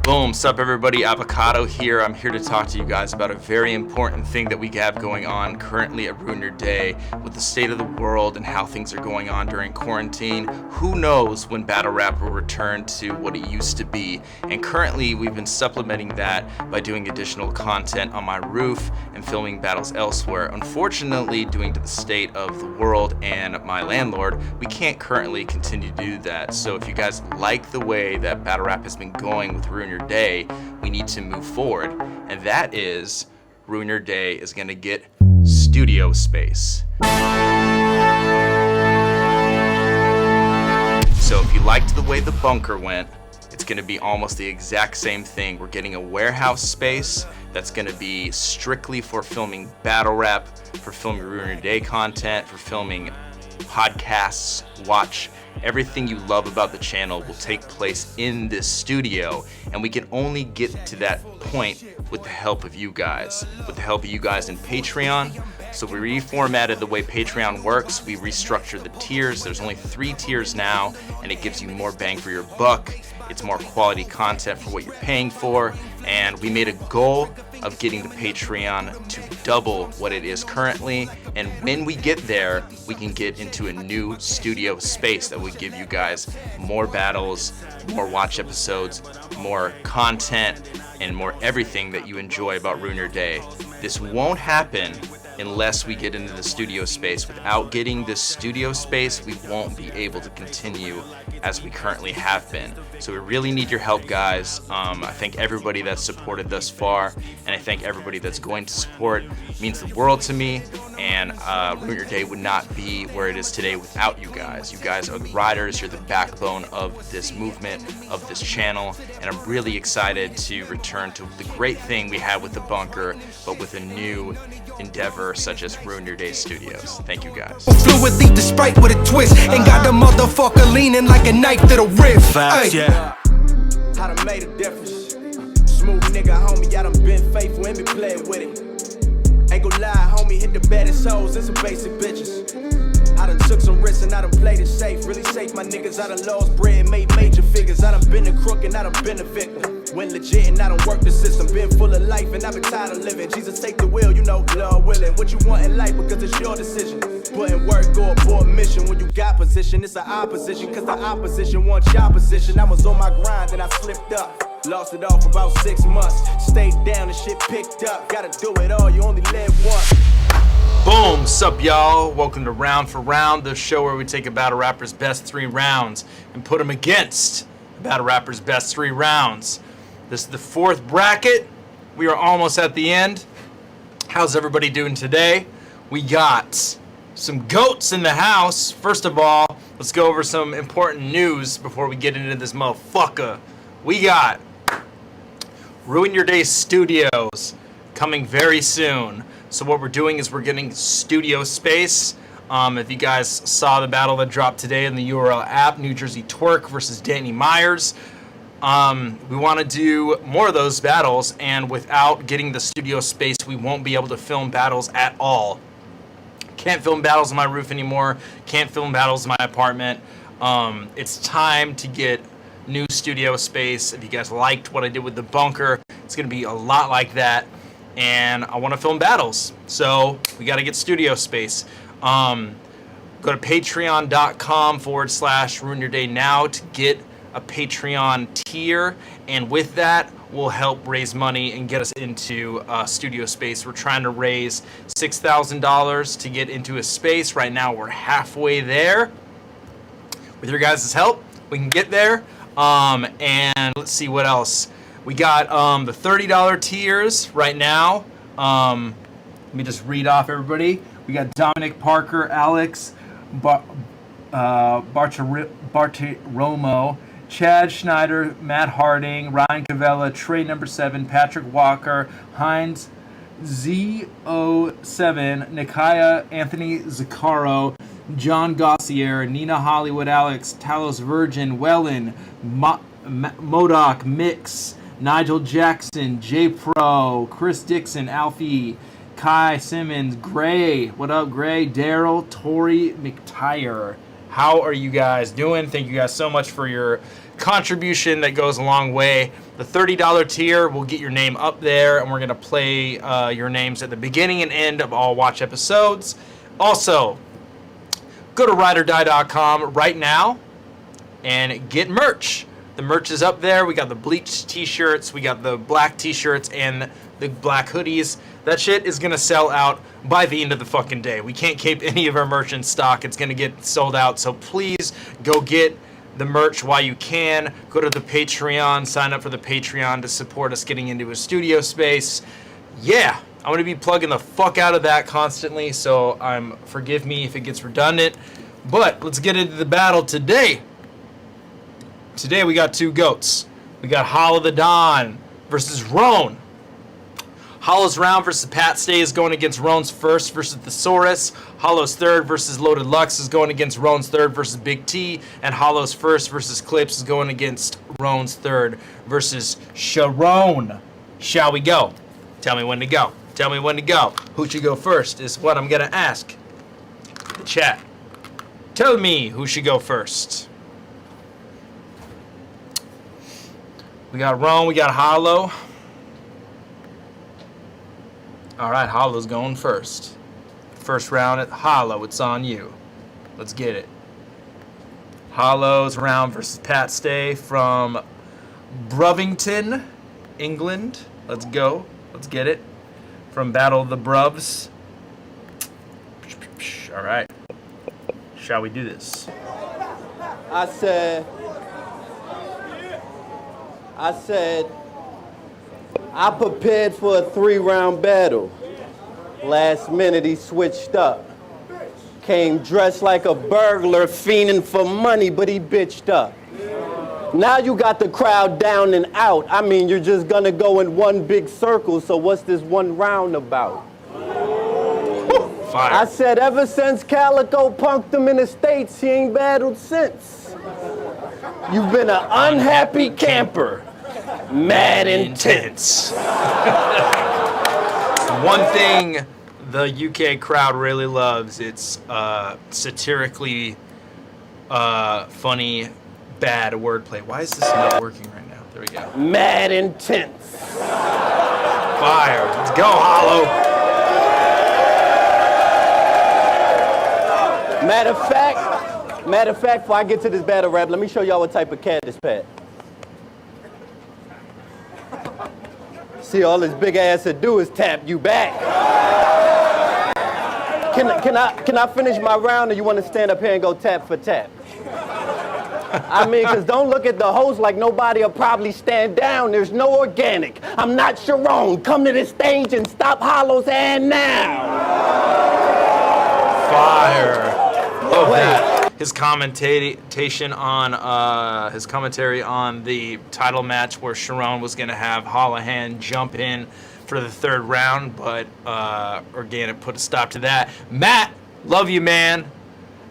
Boom, sup everybody, Avocado here. I'm here to talk to you guys about a very important thing that we have going on currently at Ruin Your Day with the state of the world and how things are going on during quarantine. Who knows when battle rap will return to what it used to be, and currently we've been supplementing that by doing additional content on my roof and filming battles elsewhere. Unfortunately, due to the state of the world and my landlord, we can't currently continue to do that. So if you guys like the way that battle rap has been going with Ruin Your Day, we need to move forward, and that is Ruin Your Day is going to get studio space. So if you liked the way the bunker went, it's going to be almost the exact same thing. We're getting a warehouse space that's going to be strictly for filming battle rap, for filming Ruin Your Day content, for filming podcasts, watch. Everything you love about the channel will take place in this studio, and we can only get to that point with the help of you guys. With the help of you guys in Patreon. So we reformatted the way Patreon works. We restructured the tiers. There's only 3 tiers now, and it gives you more bang for your buck. It's more quality content for what you're paying for, and we made a goal of getting the Patreon to double what it is currently, and when we get there, we can get into a new studio space that would give you guys more battles, more watch episodes, more content, and more everything that you enjoy about Ruin Your Day. This won't happen unless we get into the studio space. Without getting this studio space, we won't be able to continue as we currently have been. So we really need your help, guys. I thank everybody that's supported thus far, and I thank everybody that's going to support. It means the world to me, and Ruin Your Day would not be where it is today without you guys. You guys are the riders, you're the backbone of this movement, of this channel, and I'm really excited to return to the great thing we had with the bunker, but with a new endeavor such as Ruin Your Day Studios. Thank you guys. Fluidly despite with a twist, ain't got the motherfucker leaning like a knife to the wrist. Facts, yeah. I done made a difference. Smooth nigga, homie, I done been faithful and been playing with it. Ain't gon' lie, homie, hit the baddest hoes and some basic bitches. I done took some risks and I done played it safe, really safe. My niggas, I done lost bread, made major figures. I done been a crook and I done been a victim. Went legit and I done worked the system. Been full of life and I've been tired of living. Jesus, take the wheel, you know, Lord willing. What you want in life because it's your decision. Putting work or abort mission. When you got position, it's an opposition. Cause the opposition wants your position. I was on my grind and I slipped up. Lost it all for about 6 months. Stayed down and shit picked up. Gotta do it all, you only live once. Boom, sup y'all? Welcome to Round for Round, the show where we take a battle rapper's best 3 rounds and put them against the battle rapper's best 3 rounds. This is the 4th bracket. We are almost at the end. How's everybody doing today? We got some goats in the house. First of all, let's go over some important news before we get into this motherfucker. We got Ruin Your Day Studios coming very soon. So what we're doing is we're getting studio space. If you guys saw the battle that dropped today in the URL app, New Jersey Twerk versus Danny Myers, we want to do more of those battles, and without getting the studio space, we won't be able to film battles at all. Can't film battles on my roof anymore. Can't film battles in my apartment. It's time to get new studio space. If you guys liked what I did with the bunker, it's going to be a lot like that. And I want to film battles, so we got to get studio space. Go to patreon.com/Ruin Your Day now to get a Patreon tier, and with that will help raise money and get us into studio space. We're trying to raise $6,000 to get into a space. Right now we're halfway there. With your guys' help, we can get there. And let's see what else. We got the $30 tiers right now. Let me just read off everybody. We got Dominic Parker, Alex Bartiromo, Chad Schneider, Matt Harding, Ryan Cavella, Trey number 7, Patrick Walker, Heinz Z07, Nikaya, Anthony Zaccaro, John Gossier, Nina Hollywood, Alex, Talos Virgin, Wellen, Modoc, Mix, Nigel Jackson, J Pro, Chris Dixon, Alfie, Kai Simmons, Gray, what up Gray, Daryl, Tori McTire. How are you guys doing? Thank you guys so much for your contribution that goes a long way. The $30 tier will get your name up there, and we're going to play your names at the beginning and end of all watch episodes. Also, go to rydordie.com right now and get merch. The merch is up there. We got the bleached t-shirts, we got the black t-shirts, and the black hoodies. That shit is going to sell out by the end of the fucking day. We can't keep any of our merch in stock. It's going to get sold out, so please go get the merch while you can. Go to the Patreon, sign up for the Patreon to support us getting into a studio space. Yeah, I'm going to be plugging the fuck out of that constantly, so forgive me if it gets redundant. But let's get into the battle today. Today we got two goats. We got Hollow the Don versus RONE. Hollow's round versus Pat Stay is going against RONE's first versus Thesaurus. Hollow's third versus Loaded Lux is going against RONE's third versus Big T. And Hollow's first versus Clips is going against RONE's third versus Charron. Shall we go? Tell me when to go. Tell me when to go. Who should go first is what I'm going to ask the chat. Tell me who should go first. We got RONE, we got Hollow. All right, Hollow's going first. First round at Hollow, it's on you. Let's get it. Hollow's round versus Pat Stay from Bruvington, England. Let's go. Let's get it. From Battle of the Bruvs. All right. Shall we do this? I said, I prepared for a 3-round battle. Last minute he switched up. Came dressed like a burglar, fiending for money, but he bitched up. Now you got the crowd down and out. I mean, you're just gonna go in one big circle, so what's this one round about? Fire. I said ever since Calico punked him in the States, he ain't battled since. You've been an unhappy camper. Mad intense. One thing the UK crowd really loves, it's satirically funny, bad wordplay. Why is this not working right now? There we go. Mad intense. Fire. Let's go, Hollow. Matter of fact, before I get to this battle rap, let me show y'all what type of cat is Pat. See, all this big ass to do is tap you back. Can I finish my round, or you want to stand up here and go tap for tap? I mean, because don't look at the host like nobody will probably stand down. There's no organic. I'm not Charron. Come to the stage and stop Hollow's hand now. Fire. Love that. His commentary on the title match where Charron was going to have Hollahan jump in for the third round, but Organic put a stop to that. Matt, love you, man.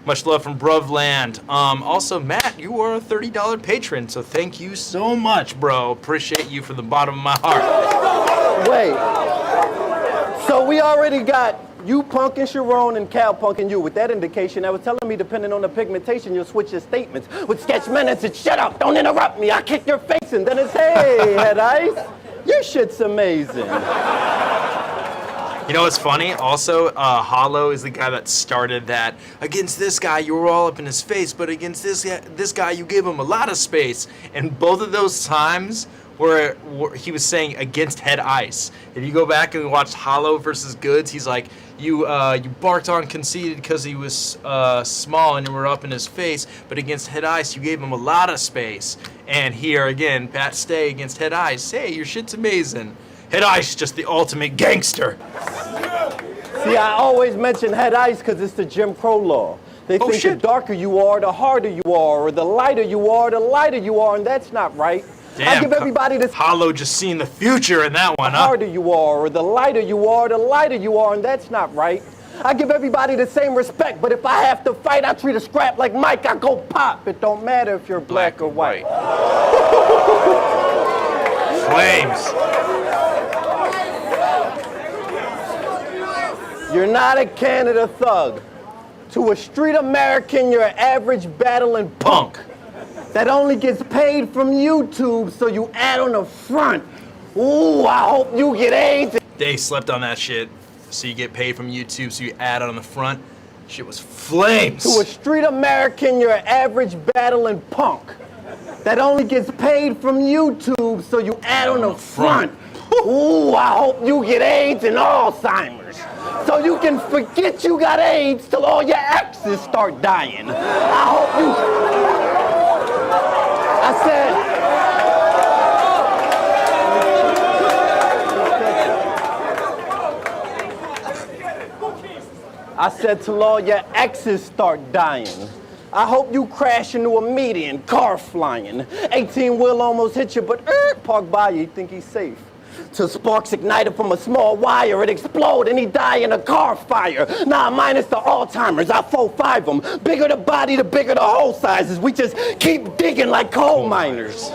Much love from Bruvland. Also, Matt, you are a $30 patron, so thank you so much, bro. Appreciate you from the bottom of my heart. Wait. So we already got you punking Charron and Cal punking you. With that indication, that was telling me, depending on the pigmentation, you'll switch your statements. With sketch minutes, it's shut up, don't interrupt me, I kick your face, and then it's, hey, Head Ice, your shit's amazing. You know what's funny? Also, Hollow is the guy that started that. Against this guy, you were all up in his face, but against this guy, you gave him a lot of space. And both of those times where he was saying against Head Ice. If you go back and watch Hollow versus Goods, he's like, you barked on Conceited because he was small and you were up in his face, but against Head Ice, you gave him a lot of space. And here again, Pat Stay against Head Ice. Hey, your shit's amazing. Head Ice, just the ultimate gangster. See, I always mention Head Ice because it's the Jim Crow law. They think the darker you are, the harder you are, or the lighter you are, the lighter you are, and that's not right. Damn, I give everybody this. Hollow just seeing the future in that one, The huh? harder you are, or the lighter you are, the lighter you are, and that's not right. I give everybody the same respect, but if I have to fight, I treat a scrap like Mike, I go pop. It don't matter if you're black or white. Flames. You're not a Canada thug. To a street American, you're an average battling punk. that only gets paid from YouTube, so you add on the front. Ooh, I hope you get AIDS. They slept on that shit, so you get paid from YouTube, so you add on the front. Shit was flames. To a street American, you're an average battling punk that only gets paid from YouTube, so you add on the front. Ooh, I hope you get AIDS and Alzheimer's, so you can forget you got AIDS till all your exes start dying. I hope you... I said till all your exes start dying. I hope you crash into a median, car flying. 18-wheel almost hit you, but park by you think he's safe. Till sparks ignited from a small wire, it explode and he die in a car fire. Nah, minus the Alzheimer's, I 4-5 them. Bigger the body, the bigger the hole sizes. We just keep digging like coal miners.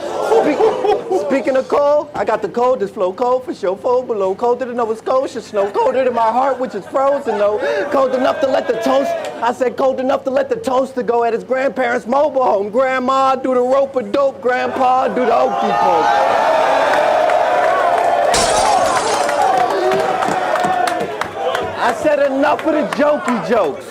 Speaking of coal, I got the coldest flow, cold for sure, fold below, colder than Nova Scotia snow, colder than my heart, which is frozen, no, cold enough to let the toast, I said cold enough to let the toaster go at his grandparents' mobile home. Grandma do the rope of dope, grandpa do the okey poke. I said enough of the jokey jokes.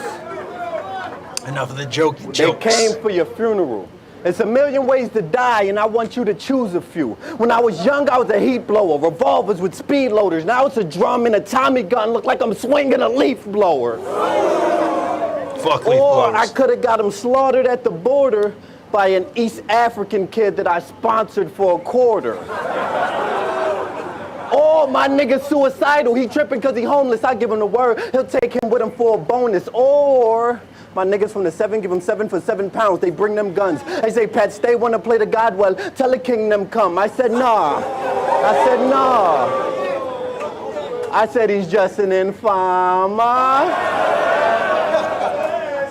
Enough of the jokey jokes. They came for your funeral. It's a million ways to die, and I want you to choose a few. When I was young, I was a heat blower, revolvers with speed loaders. Now it's a drum and a Tommy gun, look like I'm swinging a leaf blower. Fuck leaf blowers. Or I could have got him slaughtered at the border by an East African kid that I sponsored for a quarter. Oh, my nigga suicidal. He tripping because he homeless. I give him the word. He'll take him with him for a bonus. Or my niggas from the 7 give him 7 for 7 pounds. They bring them guns. They say, Pat, stay, wanna play the God well. Tell the kingdom come. I said, nah. I said, nah. I said, he's just an informer.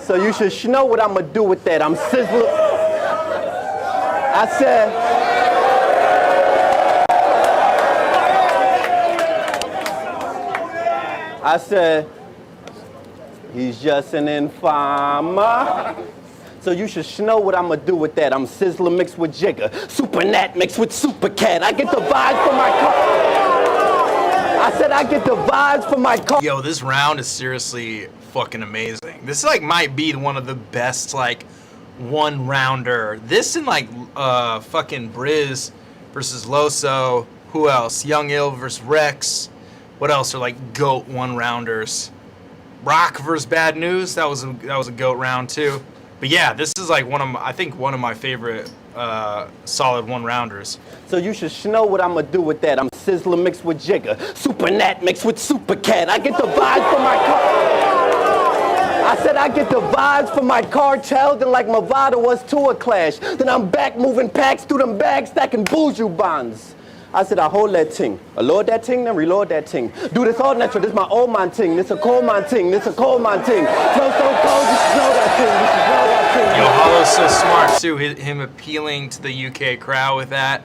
So you should know what I'm gonna do with that. I'm sizzling. I said, he's just an informer. So you should know what I'm gonna do with that. I'm Sizzler mixed with Jigger, Super Nat mixed with Super Cat. I get the vibes from my car. I said I get the vibes from my car. Yo, this round is seriously fucking amazing. This like might be one of the best like one rounder. This and like fucking Briz versus Loso. Who else? Young Ill versus Rex. What else are like GOAT one-rounders? Rock versus Bad News. That was a GOAT round too. But yeah, this is like I think one of my favorite solid one-rounders. So you should know what I'm gonna do with that. I'm Sizzler mixed with Jigger, Super Nat mixed with Super Cat. I get the vibes from my car. I said I get the vibes from my cartel, then like Movado was to a clash. Then I'm back moving packs through them bags, stacking buju bonds. I said, I hold that ting. I load that ting, then reload that ting. Do this all natural, this my old man ting. This a cold man ting, this a cold man ting. Flow so cold, you should know that ting, you should know that ting. Yo, Hollow's so smart too, him appealing to the UK crowd with that.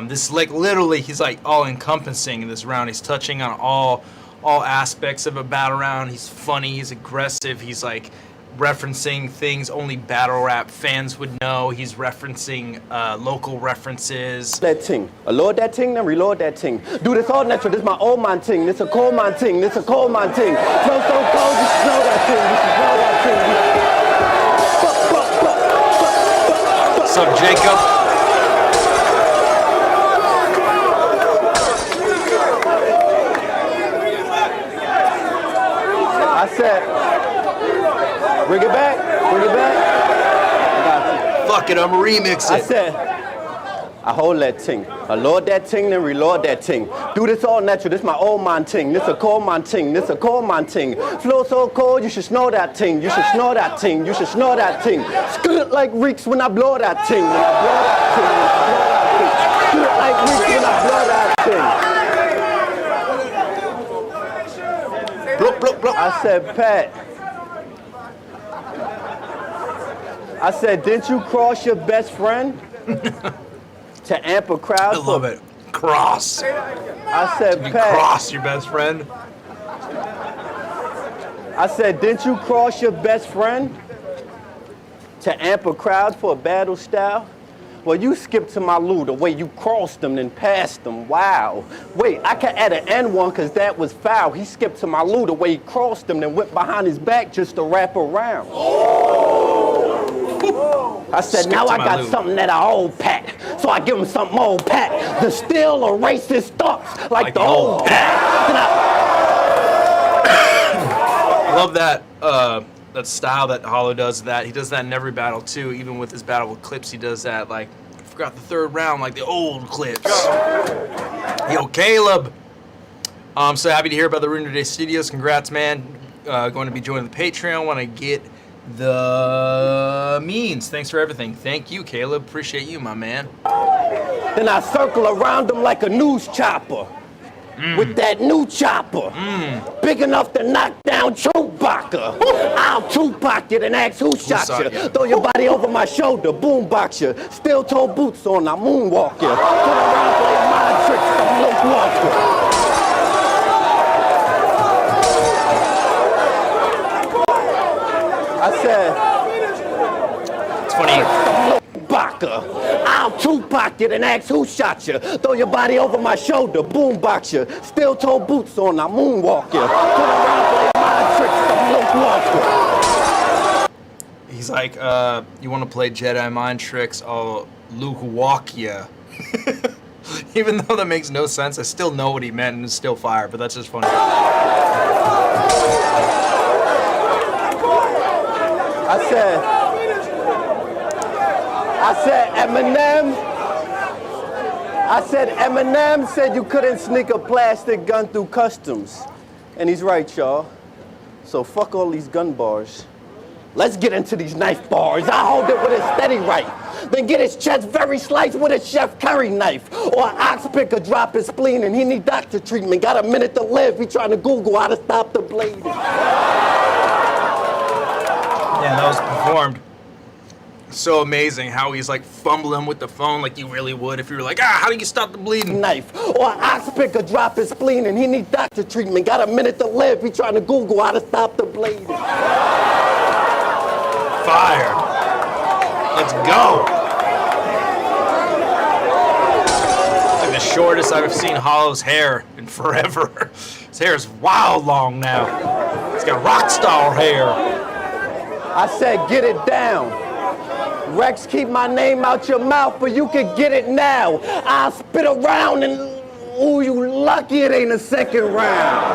This is like literally, he's like all encompassing in this round. He's touching on all aspects of a battle round. He's funny, he's aggressive, he's like referencing things only battle rap fans would know. He's referencing local references. That ting. I load that ting, then reload that ting. Do this all natural, this my old man ting. This a cold man ting, this a cold man ting. Flow so cold, you should know that ting, you should know that ting. What's up, Jacob? I said, bring it back, bring it back. I got you. Fuck it, I'm remixing. I said, I hold that ting. I load that ting, then reload that ting. Do this all natural, this my old man ting. This a cold man ting, this a cold man ting. Flow so cold, you should know that ting. You should know that ting, you should know that ting. Skid like reeks when I blow that ting. When I blow that ting, when I blow that ting. Skid like reeks when I blow that ting. Bloop, bloop, bloop. I said, Pat. I said, didn't you cross your best friend to amp a crowd? I love it. Cross. I said, You Pat. cross your best friend. I said, didn't you cross your best friend To amp a crowd for a battle style? Well, you skipped to my loo, the way you crossed them and passed them, wow. Wait, I can add an N1 because that was foul. He skipped to my loo, the way he crossed them, then went behind his back just to wrap around. I said, now I got something that I old pack. So I give him something old pack. To still erase his thoughts like the old pack. I love that that style that Hollow does that. He does that in every battle too. Even with his battle with Clips, he does that. Like, I forgot the third round, like the old Clips. Yo, Caleb. I'm so happy to hear about the RYD Today Studios. Congrats, man. Going to be joining the Patreon. Want to get the means. Thanks for everything. Thank you, Caleb. Appreciate you, my man. Then I circle around him like a news chopper. With that new chopper. Big enough to knock down Chewbacca. I'll Tupac you and ask who shot you. Throw your body over my shoulder, boombox you. Steel toe boots on, I moonwalk you. Turn around, play mind tricks, I'm Luke Walker. I said, it's funny. I'll Tupac you and ask who shot you. Throw your body over my shoulder, boombox you. Steel toe boots on, I moonwalk you. Turn around, play mind tricks, I'm Luke Walker. He's like, you want to play Jedi mind tricks? I'll Luke walk you. Even though that makes no sense, I still know what he meant and it's still fire, but that's just funny. Eminem said you couldn't sneak a plastic gun through customs. And he's right, y'all. So fuck all these gun bars. Let's get into these knife bars. I hold it with a steady right. Then get his chest very sliced with a Chef Curry knife. Or an ox picker drop his spleen and he need doctor treatment. Got a minute to live, he trying to Google how to stop the bleeding. Yeah, that was performed. So amazing how he's like fumbling with the phone like you really would if you were like, how do you stop the bleeding? Knife. Or an ox picker drop his spleen and he need doctor treatment. Got a minute to live, he trying to Google how to stop the bleeding. Fire. Let's go. It's like the shortest I've seen Hollow's hair in forever. His hair is wild long now. He's got rock star hair. I said, get it down. Rex, keep my name out your mouth, but you can get it now. I'll spit around and, ooh, you lucky it ain't a second round.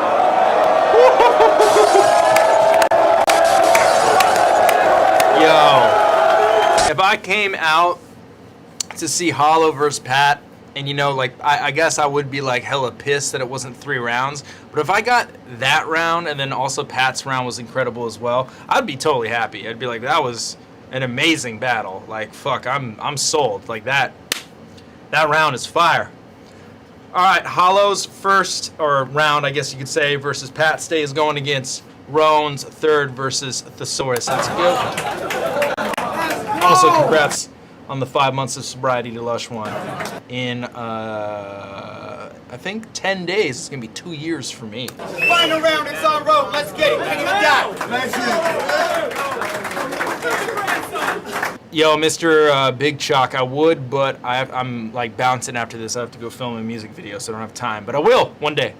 Yo, if I came out to see Hollow versus Pat, and you know, like, I guess I would be like hella pissed that it wasn't 3 rounds, but if I got that round and then also Pat's round was incredible as well, I'd be totally happy. I'd be like, that was an amazing battle. Like, fuck, I'm sold. Like, that round is fire. All right, Hollow's first, or round, I guess you could say, versus Pat stays going against RONE's third versus Thesaurus. That's good. Also, congrats on the 5 months of sobriety to Lush One. In, I think 10 days, it's gonna be 2 years for me. Final round, it's on road. Let's get it. Can't even die. Yo, Mr. Big Chalk, I would, but I'm like bouncing after this. I have to go film a music video, so I don't have time. But I will, one day.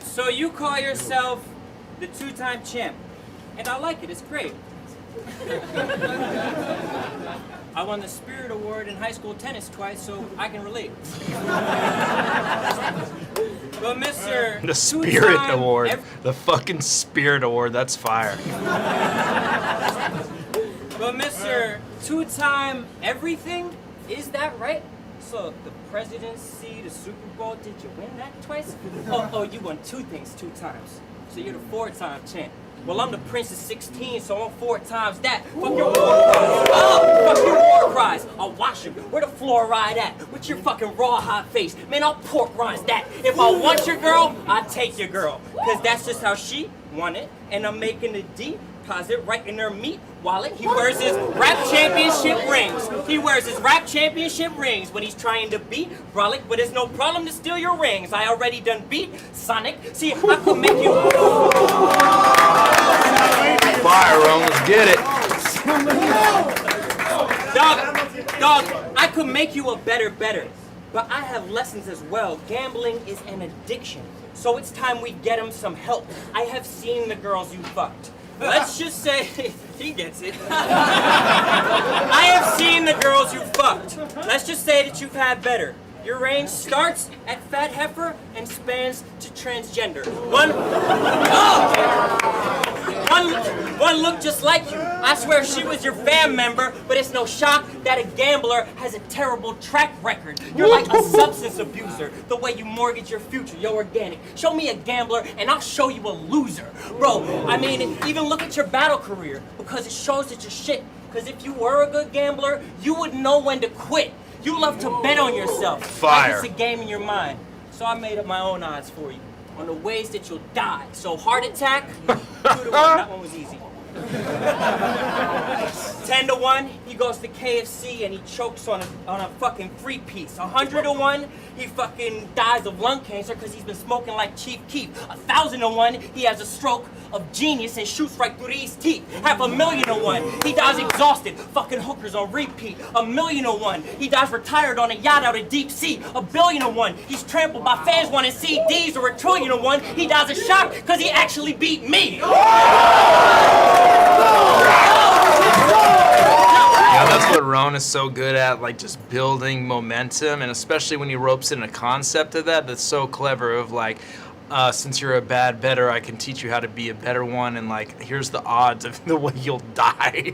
So you call yourself the 2-time champ, and I like it, it's great. I won the Spirit Award in high school tennis twice, so I can relate. But Mr. The Spirit Award. The fucking Spirit Award, that's fire. But Mr. 2-time everything, is that right? So the presidency, the Super Bowl, did you win that twice? Oh, you won 2 things 2 times. So you're the 4-time champ. Well, I'm the Prince of 16, so I'm 4 times that. Fuck your war cries. Oh, fuck your war cries. I'll wash him. Where the fluoride at? With your fucking rawhide face. Man, I'll pork rinds that. If I want your girl, I take your girl. Because that's just how she want it. And I'm making a deposit right in her meat wallet. He wears his rap championship rings. He wears his rap championship rings when he's trying to beat Brolic, but it's no problem to steal your rings. I already done beat Sonic. See, I could make you... Fire, Rome, let's get it. Dog, I could make you a better, but I have lessons as well. Gambling is an addiction, so it's time we get him some help. I have seen the girls you fucked. Let's just say, he gets it. I have seen the girls you fucked. Let's just say that you've had better. Your range starts at fat heifer and spans to transgender. One look just like you. I swear she was your fam member, but it's no shock that a gambler has a terrible track record. You're like a substance abuser, the way you mortgage your future. You're organic. Show me a gambler and I'll show you a loser. Bro, I mean, even look at your battle career, because it shows that you're shit. Because if you were a good gambler, you would know when to quit. You love to bet on yourself. Fire. Like it's a game in your mind. So I made up my own odds for you on the ways that you'll die. So heart attack, 2 to 1, that one was easy. 10 to 1, he goes to KFC and he chokes on a fucking free piece. 100 to 1, he fucking dies of lung cancer because he's been smoking like Chief Keef. 1,000 to 1, he has a stroke of genius and shoots right through these teeth. 500,000 to 1, he dies exhausted, fucking hookers on repeat. 1,000,000 to 1, he dies retired on a yacht out of deep sea. 1,000,000,000 to 1, he's trampled by fans wanting CDs. Or 1,000,000,000 to 1, he dies of shock because he actually beat me. Yeah, that's what RONE is so good at, like just building momentum, and especially when he ropes in a concept of that's so clever of like, since you're a bad bettor, I can teach you how to be a better one, and like, here's the odds of the way you'll die,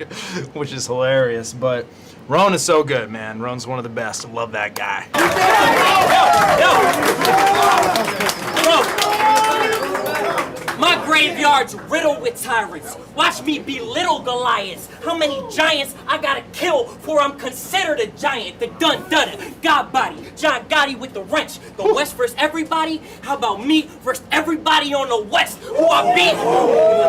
which is hilarious. But RONE is so good, man. RONE's one of the best. I love that guy. Bro, my graveyard's riddled with tyrants. Watch me belittle Goliaths. How many giants I gotta kill before I'm considered a giant? The dun-dudder, God body, John Gotti with the wrench. The West versus everybody? How about me versus everybody on the West who I beat?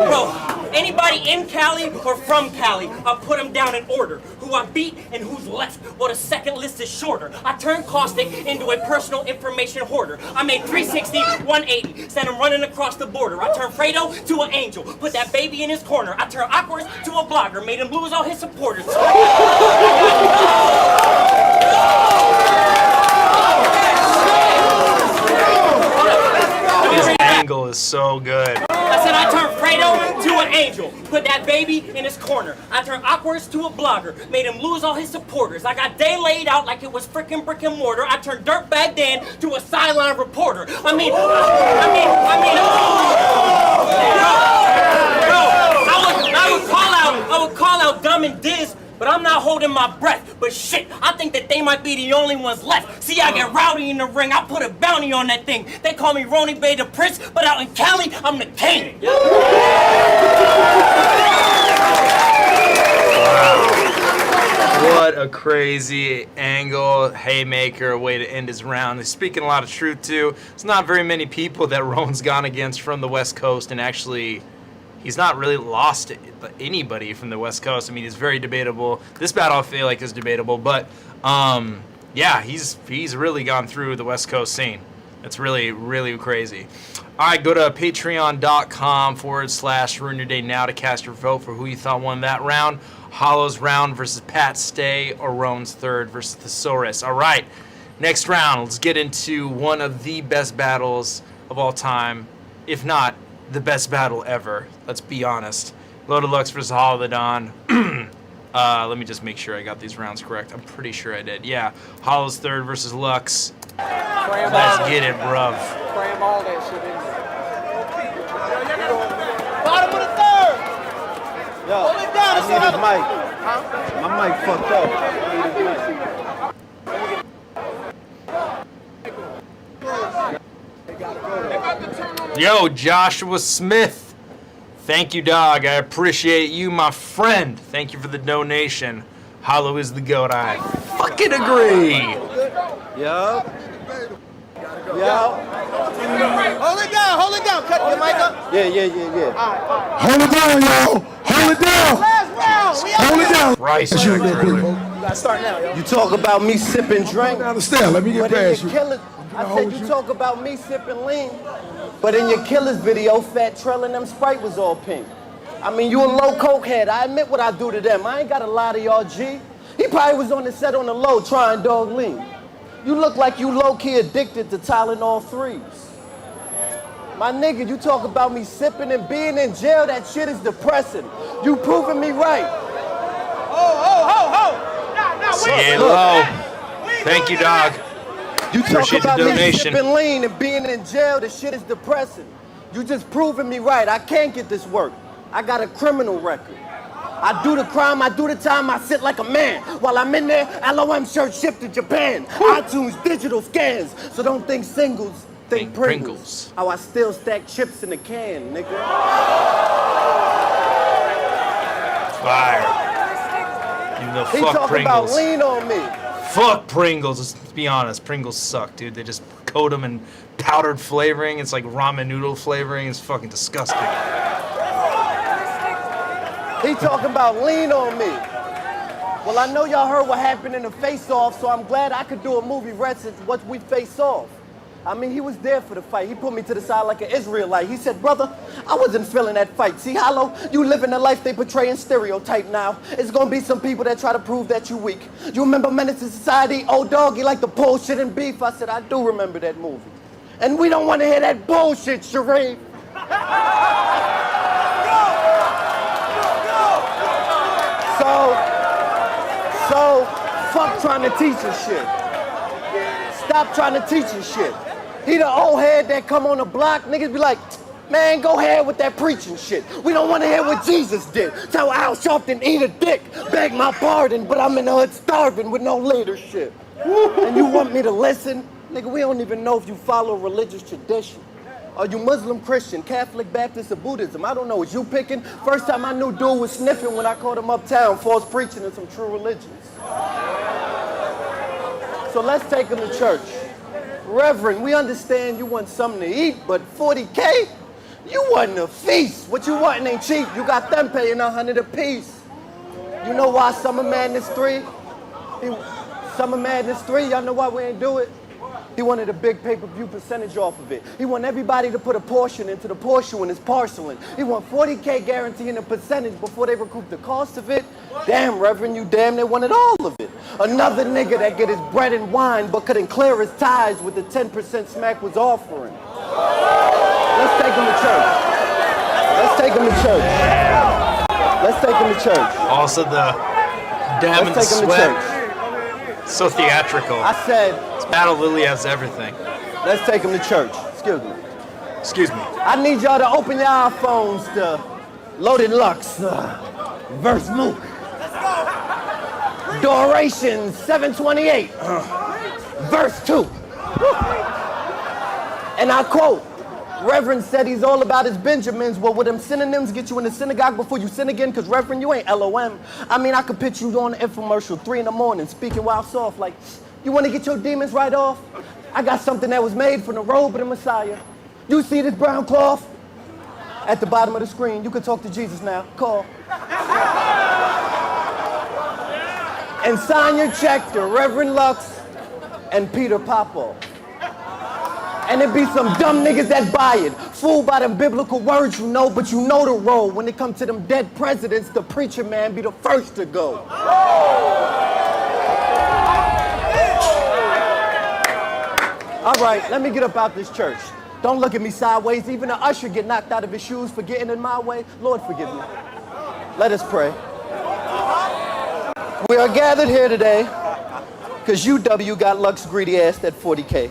Bro, anybody in Cali or from Cali, I'll put them down in order. Who I beat and who's left. Well, the second list is shorter. I turned Caustic into a personal information hoarder. I made 360, 180, sent him running across the border. I turned Fredo to an angel, put that baby in his corner. I turned Awkward to a blogger, made him lose all his supporters. This angle is so good. I said I turned Fredo to an angel, put that baby in his corner. I turned Awkwards to a blogger, made him lose all his supporters. I got Day laid out like it was frickin' brick and mortar. I turned Dirtbag Dan to a sideline reporter. I would call out Dumb and Diz, but I'm not holding my breath. But shit, I think that they might be the only ones left. See, I get rowdy in the ring, I put a bounty on that thing. They call me Ronnie Bay the Prince, but out in Cali, I'm the king. What a crazy angle, haymaker, way to end his round. He's speaking a lot of truth too. It's not very many people that RONE's gone against from the West Coast, and actually, he's not really lost to anybody from the West Coast. I mean, he's very debatable. This battle I feel like is debatable, but yeah, he's really gone through the West Coast scene. It's really, really crazy. All right, go to patreon.com/Ruin Your Day now to cast your vote for who you thought won that round. Hollow's round versus Pat Stay, or RONE's third versus Thesaurus. All right, next round, let's get into one of the best battles of all time, if not the best battle ever. Let's be honest. Loaded Lux versus Hollow the Dawn. Let me just make sure I got these rounds correct. I'm pretty sure I did. Yeah, Hollow's third versus Lux. Let's get it, bruv. Cram all that shit in there. Bottom of the third. Yo, Hold it down. I need his mic. My mic fucked up. I need his mic. Yo, Joshua Smith. Thank you, dog. I appreciate you, my friend. Thank you for the donation. Hollow is the GOAT. I fucking agree. Yo. Hold it down. Cut your mic up. Yeah. Hold it down, y'all. Hold it down. Last round. We Hold it down. Price That's check you, little trailer. people. You gotta start now, yo. You talk about me sipping drink, Down the stair. Let me get but in past your you. killers, I said you talk about me sipping lean, but in your killers video, Fat Trell and them Sprite was all pink. I mean, you a low coke head. I admit what I do to them. I ain't got a lot of y'all, G. He probably was on the set on the low trying dog lean. You look like you low-key addicted to Tylenol 3s. My nigga, you talk about me sipping and being in jail, that shit is depressing. You proving me right. Say hello. Thank you, dog. You talk Appreciate the about me donation. sipping lean and being in jail, the shit is depressing. You just proving me right. I can't get this work. I got a criminal record. I do the crime, I do the time, I sit like a man. While I'm in there, LOM shirt shipped to Japan. iTunes digital scans, so don't think singles, think Pringles. How I still stack chips in a can, nigga. Fire. You know, He fuck talking Pringles. about lean on me. Fuck Pringles. Let's be honest. Pringles suck, dude. They just coat them in powdered flavoring. It's like ramen noodle flavoring. It's fucking disgusting. He talking about lean on me. Well, I know y'all heard what happened in the face-off, so I'm glad I could do a movie reference what we face off. I mean, he was there for the fight. He put me to the side like an Israelite. He said, brother, I wasn't feeling that fight. See, Hollow, you living the life they portray in stereotype now. It's gonna be some people that try to prove that you weak. You remember Menace to Society? Old dog, you like the bullshit and beef. I said, I do remember that movie. And we don't want to hear that bullshit, Sharif. So, fuck trying to teach us shit. Stop trying to teach us shit. He the old head that come on the block, niggas be like, man, go ahead with that preaching shit. We don't want to hear what Jesus did. Tell Al Sharpton eat a dick, beg my pardon, but I'm in the hood starving with no leadership. And you want me to listen? Nigga, we don't even know if you follow religious tradition. Are you Muslim, Christian, Catholic, Baptist, or Buddhism? I don't know. Is you picking? First time I knew dude was sniffing when I caught him uptown, false preaching in some true religions. So let's take him to church. Reverend, we understand you want something to eat, but 40K? You wasn't a feast. What you wanting ain't cheap. You got them paying 100 a piece. You know why Summer Madness 3? Summer Madness 3, y'all know why we ain't do it? He wanted a big pay-per-view percentage off of it. He want everybody to put a portion into the portion when it's parceling. He want 40K guaranteeing a percentage before they recoup the cost of it. Damn, Reverend, you damn, they wanted all of it. Another nigga that get his bread and wine but couldn't clear his ties with the 10% Smack was offering. Let's take him to church. Let's take him to church. Let's take him to church. Also the damn and the Let's take him to sweat. church. So theatrical. I said, Battle Lily has everything. let's take him to church. Excuse me. Excuse me. I need y'all to open your iPhones to Loaded Lux, verse Mook. Duration 728, verse 2. And I quote, Reverend said he's all about his Benjamins. Well, would them synonyms get you in the synagogue before you sin again? Because Reverend, you ain't LOM. I mean, I could picture you on the infomercial 3 in the morning speaking wild soft like, you want to get your demons right off? I got something that was made from the robe of the Messiah. You see this brown cloth? At the bottom of the screen. You can talk to Jesus now. Call. And sign your check to Reverend Lux and Peter Popoff. And it be some dumb niggas that buy it. Fooled by them biblical words you know, but you know the role. When it comes to them dead presidents, the preacher man be the first to go. All right, let me get up out this church. Don't look at me sideways. Even the usher get knocked out of his shoes for getting in my way. Lord, forgive me. Let us pray. We are gathered here today because UW got Lux greedy ass at 40K.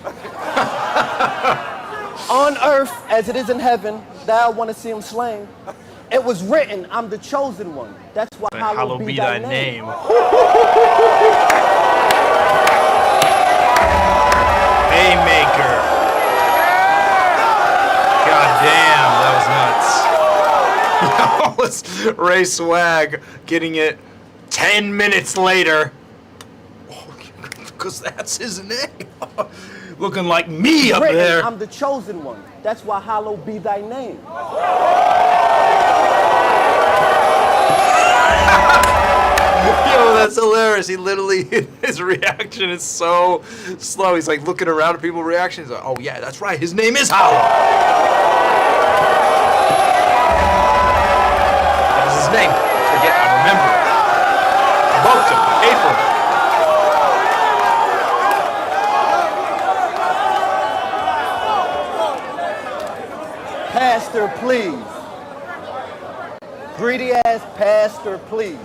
On earth as it is in heaven, thou want to see him slain. It was written, I'm the chosen one. That's why hallowed be thy name. Haymaker. God damn, that was nuts. It's Ray Swag getting it 10 minutes later. Because that's his name. Looking like me up written, there. I'm the chosen one. That's why hallowed be thy name. Yo, that's hilarious. He literally, his reaction is so slow. He's like looking around at people's reactions. Like, oh yeah, that's right. His name is Hollow. name? Forget, I remember it. I booked him, I paid for him. Pastor, please. Greedy ass pastor, please.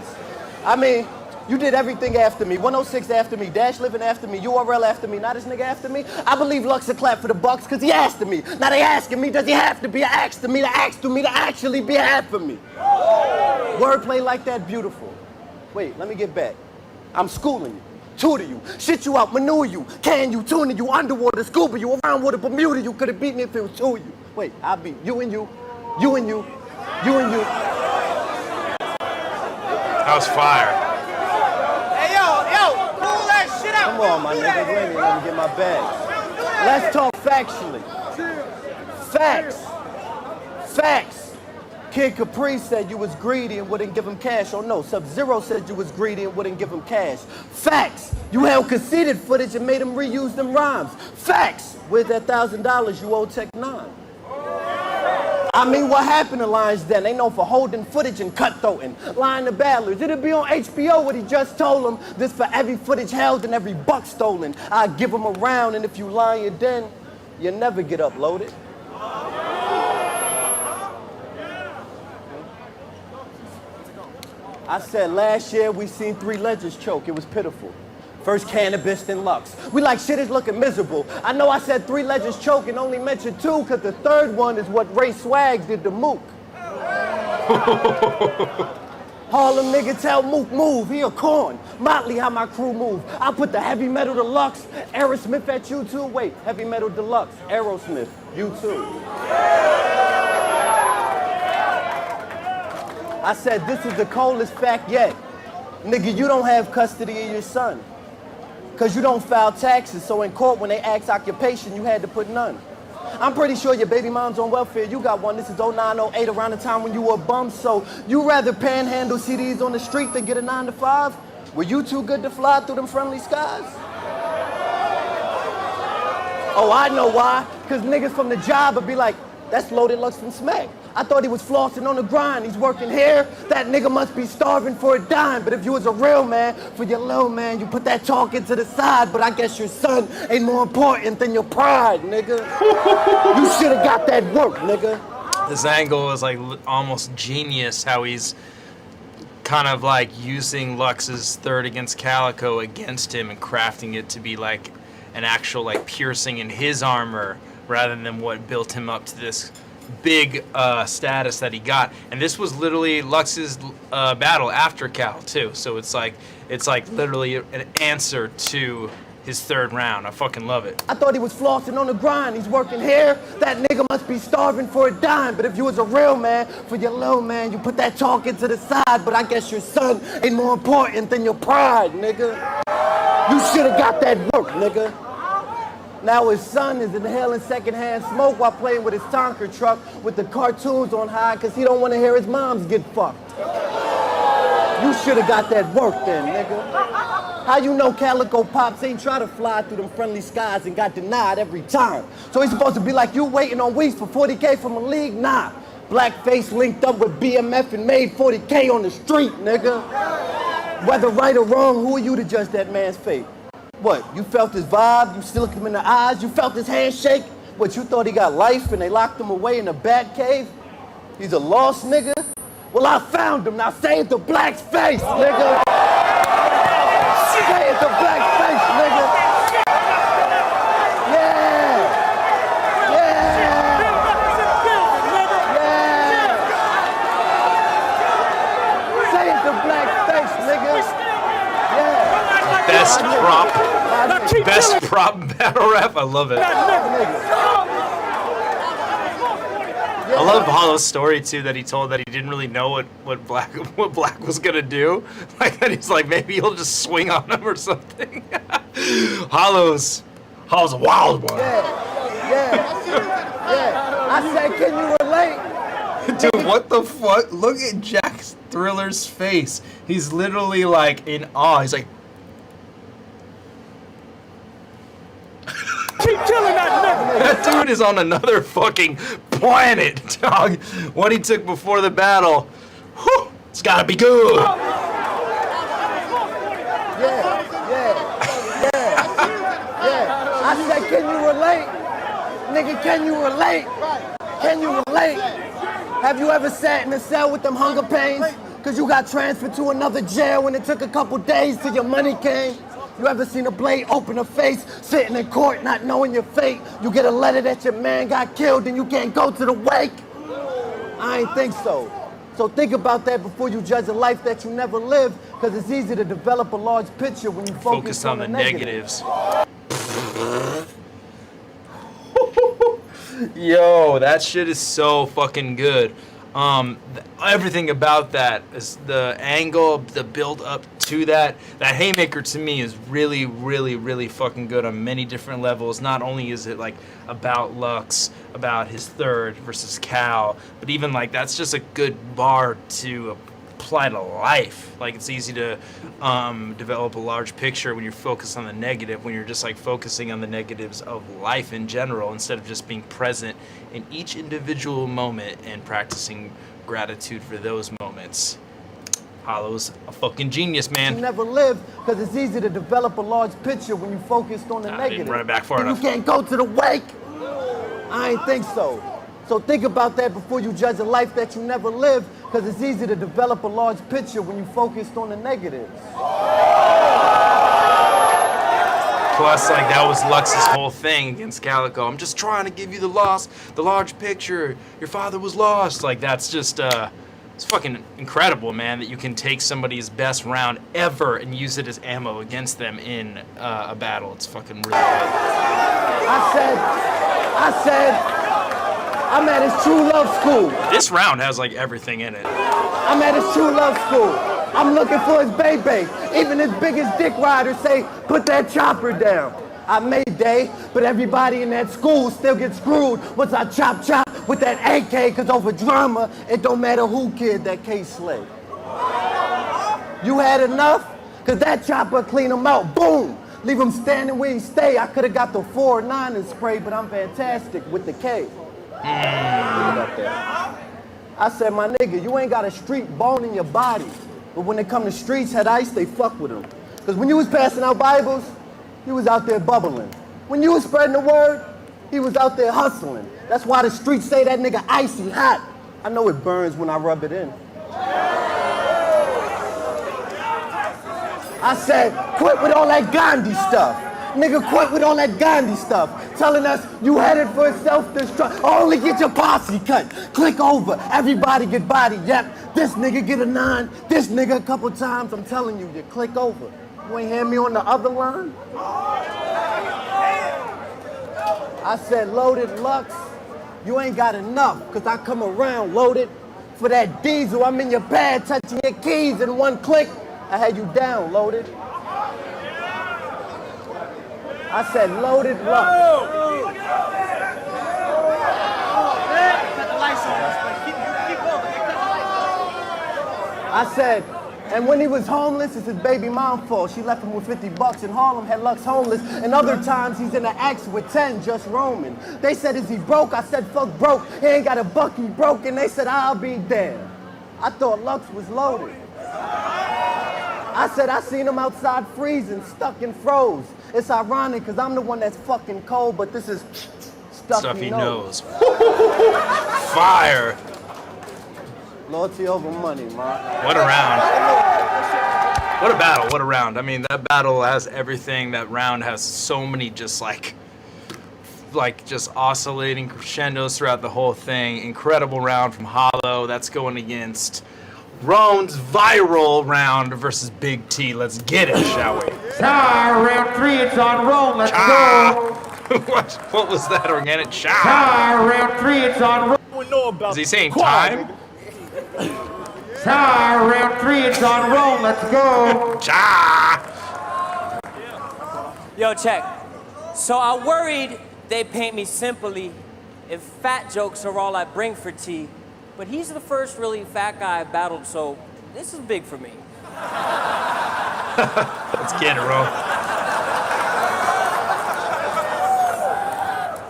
I mean, you did everything after me. 106 after me, Dash Living after me, URL after me, now this nigga after me. I believe Lux a clap for the Bucks because he asked me. Now they asking me, does he have to be? I asked me to actually be half of me. Wordplay like that, beautiful. Wait, let me get back. I'm schooling you, tutor you, shit you out, manure you, can you, tuna you, underwater, scuba you, around water, Bermuda you. Could have beat me if it was to you. Wait, I beat you and you, you and you, you and you. That was fire. Hey, yo, pull that shit out. Come on, my nigga, you ain't let me get my bags. Let's talk factually. Facts. Facts. Kid Capri said you was greedy and wouldn't give him cash. Oh no, Sub-Zero said you was greedy and wouldn't give him cash. Facts. You held conceited footage and made him reuse them rhymes. Facts. Where's that $1,000 you owe Tech 9? I mean, what happened to Lions Den? They known for holding footage and cutthroating. Lying to battlers. It'll be on HBO what he just told them. This for every footage held and every buck stolen. I give them a round, and if you lie in your den, you never get uploaded. I said last year we seen 3 legends choke. It was pitiful. First cannabis, then Lux. We like shit is looking miserable. I know I said 3 legends choke and only mentioned 2 because the third one is what Ray Swags did to Mook. Harlem nigga tell Mook move, he a corn. Motley how my crew move. I put the heavy metal deluxe. Aerosmith at you too. Wait, heavy metal deluxe. Aerosmith, you too. I said this is the coldest fact yet. Nigga, you don't have custody of your son. Cause you don't file taxes, so in court when they ask occupation, you had to put none. I'm pretty sure your baby mom's on welfare, you got one. This is 09, 08, around the time when you were a bum, so you rather panhandle CDs on the street than get a 9 to 5? Were you too good to fly through them friendly skies? Oh, I know why. Cause niggas from the job would be like, that's Loaded Lux from Smack. I thought he was flossing on the grind. He's working here. That nigga must be starving for a dime. But if you was a real man, for your little man, you put that talking to the side. But I guess your son ain't more important than your pride, nigga. You should have got that work, nigga. This angle is like almost genius how he's kind of like using Lux's third against Calico against him and crafting it to be like an actual like piercing in his armor rather than what built him up to this big status that he got. And this was literally Lux's battle after Cal too, so it's like literally an answer to his third round. I fucking love it. I thought he was flossing on the grind. He's working here. That nigga must be starving for a dime. But if you was a real man, for your little man, you put that talking to the side. But I guess your son ain't more important than your pride, nigga. You should have got that work, nigga. Now his son is inhaling secondhand smoke while playing with his Tonka truck with the cartoons on high because he don't want to hear his moms get fucked. You should have got that work then, nigga. How you know Calico Pops ain't try to fly through them friendly skies and got denied every time? So he's supposed to be like you waiting on weeks for 40K from a league? Nah. Blackface linked up with BMF and made 40K on the street, nigga. Whether right or wrong, who are you to judge that man's fate? What, you felt his vibe? You still looked him in the eyes? You felt his handshake? What, you thought he got life and they locked him away in a bat cave? He's a lost nigga? Well, I found him. Now say it to Black's face, nigga. Say it to Black's face, nigga. Yeah. Yeah. Yeah. Say it to Black's face, nigga. Yeah. Best prop. Best prop battle rap. I love it. I love Hollow's story too, that he told that he didn't really know what Black was gonna do. Like that he's like maybe he'll just swing on him or something. Hollow's a wild one. Yeah. I said, can you relate? Dude, what the fuck? Look at Jack Thriller's face. He's literally like in awe. He's like, Keep killing that nigga. that dude is on another fucking planet, dog. What he took before the battle. Whew. It's gotta be good. Yeah. I said, can you relate? Nigga, can you relate? Can you relate? Have you ever sat in a cell with them hunger pains? Cause you got transferred to another jail and it took a couple days till your money came? You ever seen a blade open a face, sitting in court not knowing your fate? You get a letter that your man got killed and you can't go to the wake? I ain't think so. So think about that before you judge a life that you never lived, cause it's easy to develop a large picture when you focus on the negatives. Yo, that shit is so fucking good. Everything about that is the angle, the build up to that. That haymaker to me is really, really, really fucking good on many different levels. Not only is it like about Lux, about his third versus Cal, but even like that's just a good bar to apply to life. Like it's easy to develop a large picture when you're focused on the negative, when you're just like focusing on the negatives of life in general instead of just being present in each individual moment and practicing gratitude for those moments. Hollow's a fucking genius, man. You never lived, because it's easy to develop a large picture when you focused on the negative. I didn't run it back far enough. You can't go to the wake. I ain't think so. So think about that before you judge a life that you never lived, because it's easy to develop a large picture when you focused on the negatives. Plus, like, that was Lux's whole thing against Calico. I'm just trying to give you the large picture. Your father was lost. Like, that's just, it's fucking incredible, man, that you can take somebody's best round ever and use it as ammo against them in a battle. It's fucking really good. I said, I'm at his true love school. This round has, like, everything in it. I'm at his true love school. I'm looking for his baby. Even his biggest dick riders say, put that chopper down. I made day, but everybody in that school still gets screwed once I chop with that AK, cause over drama, it don't matter who kid that case slay. You had enough? Cause that chopper clean him out, boom. Leave him standing where he stay. I could've got the 4-9 and spray, but I'm fantastic with the K. I said, my nigga, you ain't got a street bone in your body. But when it come to streets, had ice, they fuck with them. Because when you was passing out Bibles, he was out there bubbling. When you was spreading the word, he was out there hustling. That's why the streets say that nigga icy hot. I know it burns when I rub it in. I said, quit with all that Gandhi stuff. Nigga, quit with all that Gandhi stuff. Telling us you headed for self-destruct. Only get your posse cut. Click over. Everybody get body. Yep. This nigga get a 9. This nigga a couple times. I'm telling you, you click over. You ain't hear me on the other line? I said, Loaded Lux, you ain't got enough. Cause I come around loaded. For that diesel, I'm in your pad touching your keys in one click. I had you down, Loaded. I said, Loaded Lux. I said, and when he was homeless, it's his baby mom's fault. She left him with 50 bucks in Harlem, had Lux homeless. And other times he's in the axe with 10, just roaming. They said, is he broke? I said, fuck broke. He ain't got a buck, he broke. And they said, I'll be damned. I thought Lux was loaded. I said, I seen him outside freezing, stuck and froze. It's ironic, because I'm the one that's fucking cold, but this is stuff he knows. Fire. Loyalty over money, man. What a round. What a battle, what a round. I mean, that battle has everything. That round has so many just like just oscillating crescendos throughout the whole thing. Incredible round from Hollow. That's going against RONE's viral round versus Big T. Let's get it, shall we? Round 3, it's on RONE. Let's go. What was that, organic? Round 3, it's on RONE. Is he saying time? Round 3, it's on RONE. Let's go. Yo, check. So I worried they paint me simply if fat jokes are all I bring for tea. But he's the first really fat guy I battled, so this is big for me. Let's get it, Ro.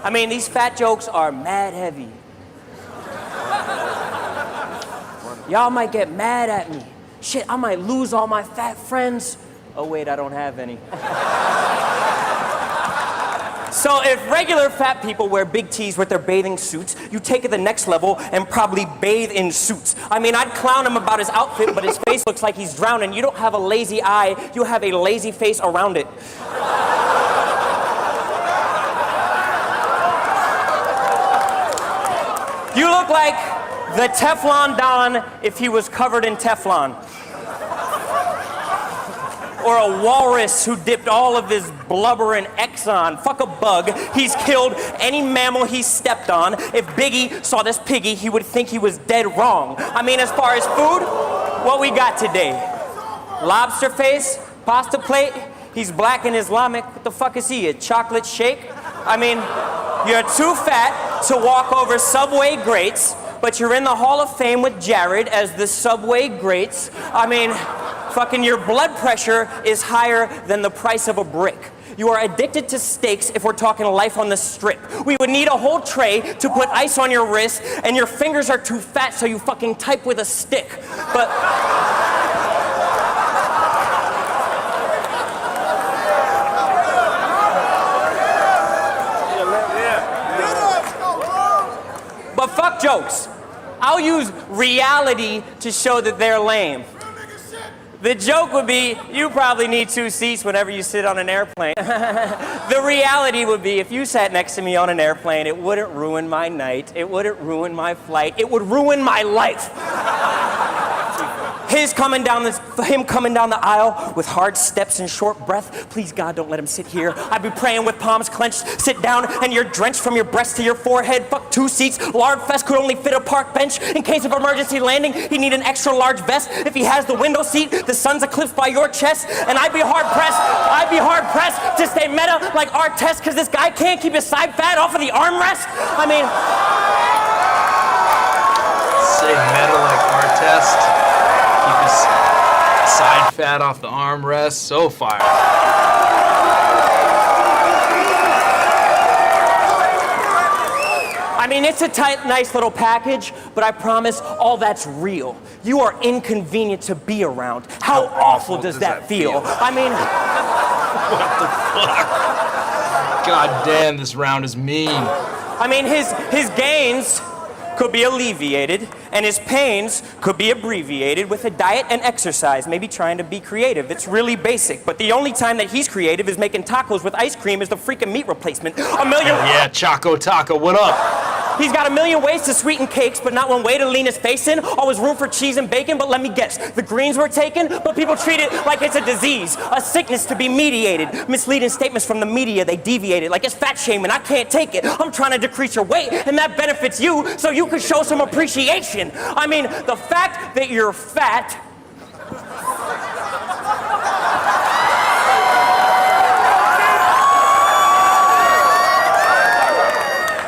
I mean, these fat jokes are mad heavy. Y'all might get mad at me. Shit, I might lose all my fat friends. Oh wait, I don't have any. So if regular fat people wear big tees with their bathing suits, you take it the next level and probably bathe in suits. I mean, I'd clown him about his outfit, but his face looks like he's drowning. You don't have a lazy eye, you have a lazy face around it. You look like the Teflon Don if he was covered in Teflon. Or a walrus who dipped all of his blubber in Exxon. Fuck a bug. He's killed any mammal he stepped on. If Biggie saw this piggy, he would think he was dead wrong. I mean, as far as food, what we got today? Lobster face, pasta plate. He's black and Islamic. What the fuck is he, a chocolate shake? I mean, you're too fat to walk over Subway grates, but you're in the Hall of Fame with Jared as the Subway greats. I mean, fucking your blood pressure is higher than the price of a brick. You are addicted to steaks if we're talking life on the strip. We would need a whole tray to put ice on your wrist, and your fingers are too fat so you fucking type with a stick. But fuck jokes. I'll use reality to show that they're lame. The joke would be, you probably need 2 seats whenever you sit on an airplane. The reality would be, if you sat next to me on an airplane, it wouldn't ruin my night, it wouldn't ruin my flight, it would ruin my life. Him coming down the aisle with hard steps and short breath. Please, God, don't let him sit here. I'd be praying with palms clenched. Sit down and you're drenched from your breast to your forehead. Fuck 2 seats. Lard fest could only fit a park bench. In case of emergency landing, he'd need an extra large vest. If he has the window seat, the sun's eclipsed by your chest. And I'd be hard pressed to stay meta like Artest, because this guy can't keep his side fat off of the armrest. I mean, say meta like Artest. Keep his side fat off the armrest. So fire. I mean, it's a tight, nice little package, but I promise all that's real. You are inconvenient to be around. How awful does that feel? I mean, what the fuck? God damn, this round is mean. I mean, his gains could be alleviated, and his pains could be abbreviated with a diet and exercise, maybe trying to be creative. It's really basic, but the only time that he's creative is making tacos with ice cream as the freaking meat replacement. Yeah, Choco Taco, what up? He's got a million ways to sweeten cakes, but not one way to lean his face in. Always room for cheese and bacon, but let me guess. The greens were taken, but people treat it like it's a disease, a sickness to be mediated. Misleading statements from the media, they deviated like it's fat shaming. I can't take it. I'm trying to decrease your weight, and that benefits you, so you can show some appreciation. I mean, the fact that you're fat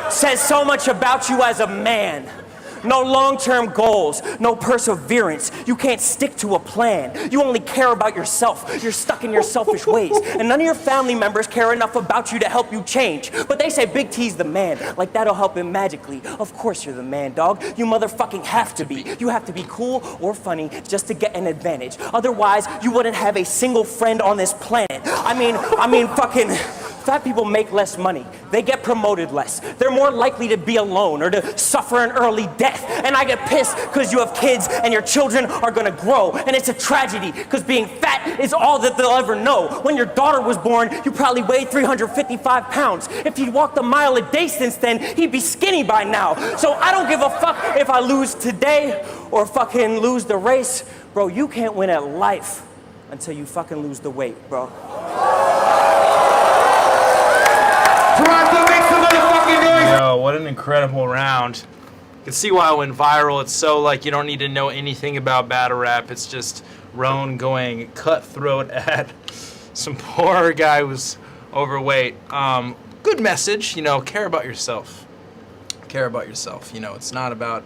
says so much about you as a man. No long-term goals, no perseverance. You can't stick to a plan. You only care about yourself. You're stuck in your selfish ways. And none of your family members care enough about you to help you change. But they say Big T's the man, like that'll help him magically. Of course you're the man, dog. You motherfucking have to be. You have to be cool or funny just to get an advantage. Otherwise, you wouldn't have a single friend on this planet. I mean, fucking... Fat people make less money. They get promoted less. They're more likely to be alone or to suffer an early death. And I get pissed because you have kids and your children are gonna grow. And it's a tragedy because being fat is all that they'll ever know. When your daughter was born, you probably weighed 355 pounds. If he'd walked a mile a day since then, he'd be skinny by now. So I don't give a fuck if I lose today or fucking lose the race. Bro, you can't win at life until you fucking lose the weight, bro. Yo, what an incredible round. You can see why it went viral. It's so like you don't need to know anything about battle rap. It's just RONE going cutthroat at some poor guy who's overweight. Good message, you know, care about yourself. Care about yourself. You know, it's not about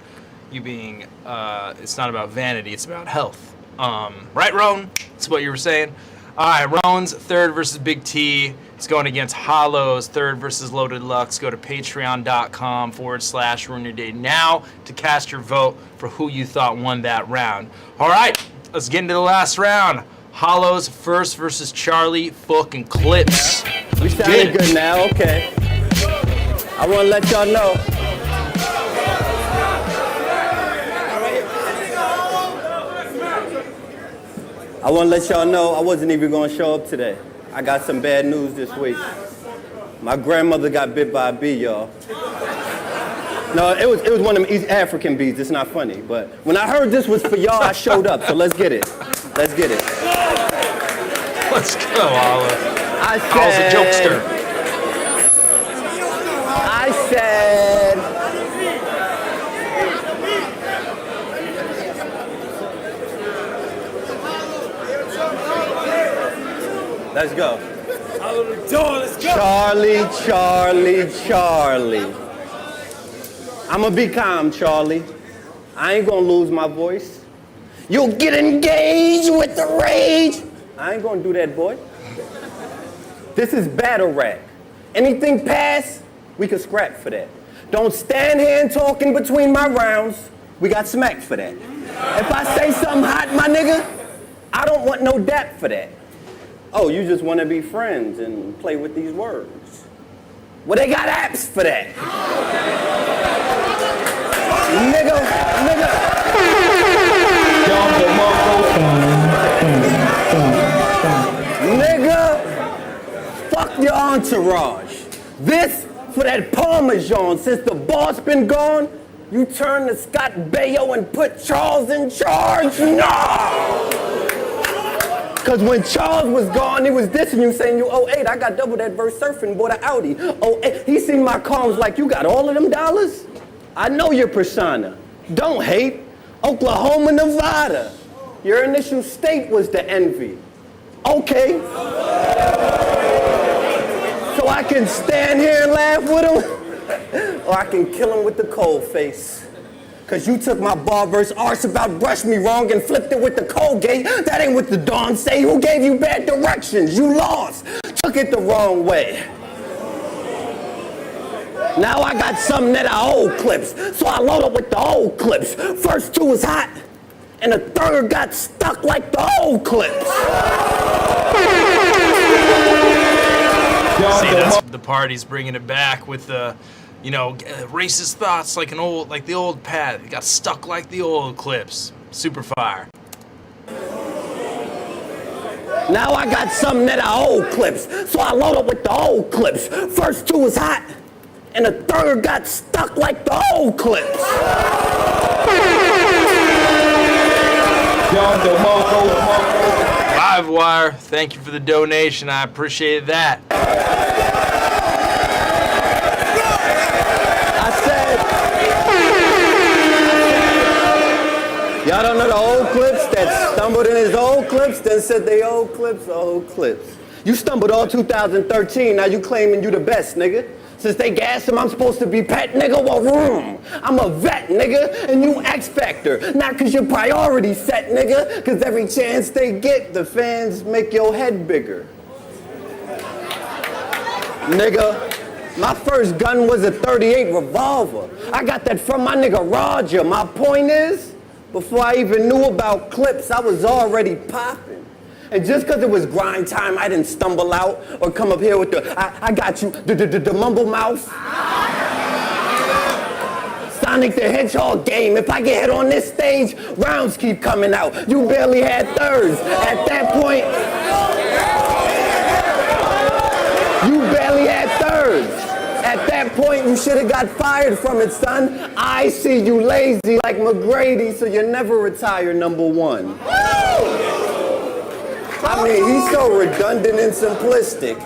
you being, it's not about vanity, it's about health. Right, RONE? That's what you were saying. All right, RONE's third versus Big T. It's going against Hollow's third versus Loaded Lux. Go to patreon.com/Ruin Your Day now to cast your vote for who you thought won that round. All right, let's get into the last round. Hollow's first versus Charlie fucking Clips. We sounding good now, okay. I want to let y'all know. I want to let y'all know I wasn't even going to show up today. I got some bad news this week. My grandmother got bit by a bee, y'all. No, it was one of them East African bees. It's not funny, but when I heard this was for y'all, I showed up. So let's get it. Let's get it. Let's go, Hollow. I How's the jokester? I said. Let's go. Let's go. Charlie. I'm gonna be calm, Charlie. I ain't gonna lose my voice. You'll get engaged with the rage. I ain't gonna do that, boy. This is battle rap. Anything past, we can scrap for that. Don't stand here and talk in between my rounds. We got smacked for that. If I say something hot, my nigga, I don't want no dap for that. Oh, you just want to be friends and play with these words. Well, they got apps for that. Nigga. Nigga, fuck your entourage. This for that Parmesan. Since the boss been gone, you turn to Scott Baio and put Charles in charge? No! Because when Charles was gone, he was dissing you, saying you 08. I got double that verse surfing, bought an Audi. 08. He seen my car and was like, you got all of them dollars? I know your persona. Don't hate. Oklahoma, Nevada. Your initial state was the envy. Okay. So I can stand here and laugh with him, or I can kill him with the cold face. Cause you took my bar verse arse about brushed me wrong and flipped it with the Colgate. That ain't what the Dawn say. Who gave you bad directions? You lost. Took it the wrong way. Now I got some that are old clips, so I load up with the old clips. First two was hot, and the third got stuck like the old clips. See, that's the party's bringing it back with the, you know, racist thoughts like the old Pat. It got stuck like the old clips. Super fire. Now I got some that are old clips, so I load up with the old clips. First two was hot, and the third got stuck like the old clips. Livewire, thank you for the donation. I appreciate that. Y'all don't know the old clips that stumbled in his old clips, then said they old clips. You stumbled all 2013, now you claiming you the best, nigga. Since they gassed him, I'm supposed to be pet, nigga. Well, I'm a vet, nigga, and you X Factor. Not cause your priorities set, nigga, cause every chance they get, the fans make your head bigger. Nigga, my first gun was a .38 revolver. I got that from my nigga Roger. My point is, before I even knew about clips, I was already popping. And just because it was grind time, I didn't stumble out or come up here with the, I got you, the mumble mouth. Sonic the Hedgehog game. If I get hit on this stage, rounds keep coming out. You barely had thirds. At that point, you barely had thirds. At that point, you should have got fired from it, son. I see you lazy like McGrady, so you never retire #1. I mean, he's so redundant and simplistic.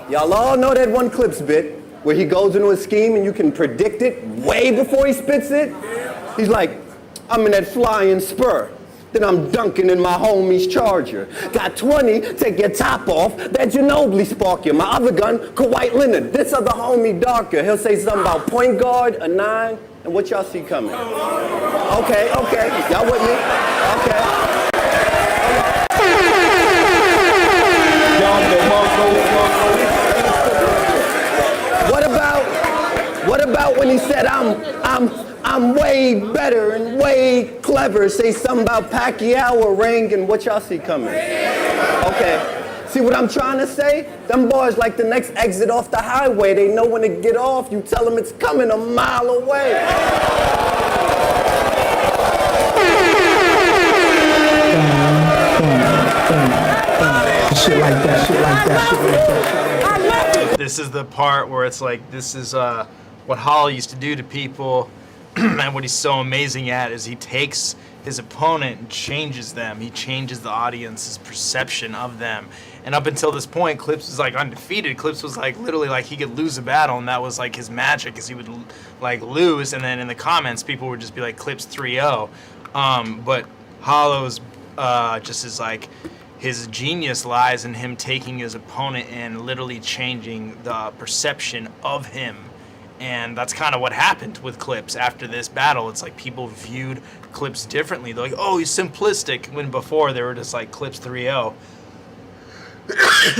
Y'all all know that one Clips bit where he goes into a scheme and you can predict it way before he spits it. He's like, I'm in that flying spur. Then I'm dunking in my homie's Charger. Got 20, take your top off, that Ginobili spark you. My other gun, Kawhi Leonard. This other homie darker. He'll say something about point guard, a 9, and what y'all see coming? Okay, y'all with me? Okay. about when he said I'm way better and way clever? Say something about Pacquiao or Ring and what y'all see coming? Okay. See what I'm trying to say? Them boys like the next exit off the highway. They know when to get off. You tell them it's coming a mile away. Shit like that, shit like that, shit like that. This is the part where it's like, this is what Hollow used to do to people, and what he's so amazing at is he takes his opponent and changes them. He changes the audience's perception of them. And up until this point, Clips was like undefeated. Clips was like literally like he could lose a battle, and that was like his magic, is he would like lose, and then in the comments people would just be like Clips 3-0. But Hollow's just is like, his genius lies in him taking his opponent and literally changing the perception of him. And that's kind of what happened with Clips after this battle. It's like people viewed Clips differently. They're like, oh, he's simplistic, when before they were just like Clips 3-0.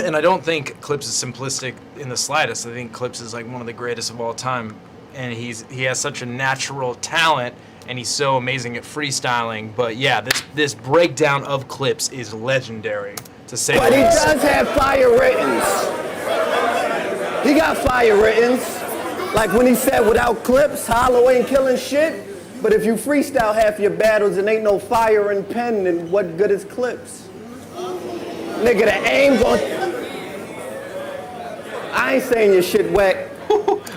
And I don't think Clips is simplistic in the slightest. I think Clips is like one of the greatest of all time. And he has such a natural talent, and he's so amazing at freestyling. But yeah, this breakdown of Clips is legendary, to say the least. But he does have fire writtens. He got fire writtens. Like when he said, without Clips, Hollow ain't killing shit. But if you freestyle half your battles and ain't no fire and pen, then what good is Clips? Nigga, the aim gon'... I ain't saying your shit whack.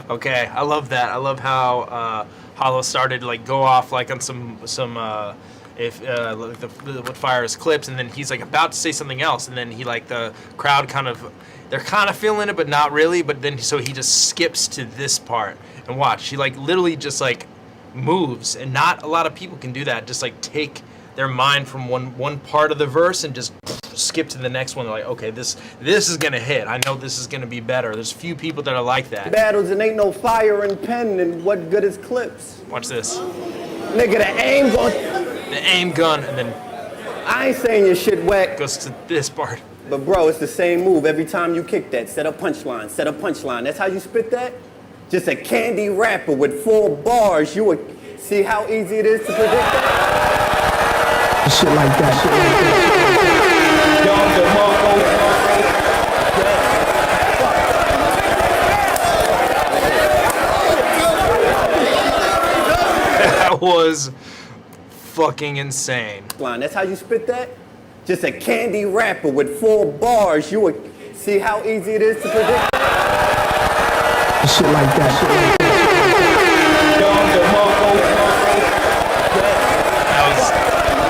Okay, I love that. I love how Hollow started like go off like on some what fire is Clips, and then he's like about to say something else, and then he like the crowd they're kind of feeling it but not really, but then so he just skips to this part, and watch, he like literally just like moves, and not a lot of people can do that, just like take their mind from one part of the verse and just skip to the next one. They're like, okay, this is gonna hit. I know this is gonna be better. There's few people that are like that. Battles and ain't no fire and pen, and what good is Clips? Watch this. Nigga, the aim gon'... The aim gun, and then I ain't saying your shit whack. Goes to this part. But bro, it's the same move every time you kick that. Set a punchline, set a punchline. That's how you spit that? Just a candy rapper with 4 bars. You would see how easy it is to predict that? Shit like that, shit like that. That was fucking insane. That's how you spit that? Just a candy rapper with 4 bars. You would see how easy it is to predict that? Shit like that, shit like that.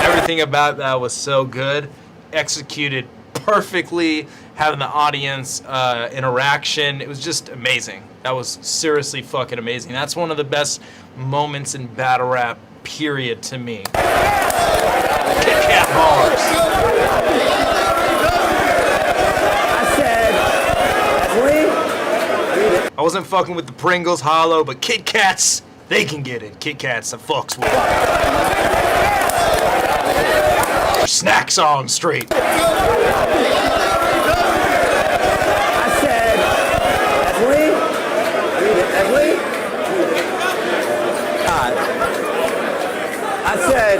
Everything about that was so good, executed perfectly, having the audience interaction. It was just amazing. That was seriously fucking amazing. That's one of the best moments in battle rap, period, to me. Kit Kat bars. I said, I wasn't fucking with the Pringles, Hollow, but Kit Kats, they can get it. Kit Kats, I fucks with. Snacks on straight. I said, I said,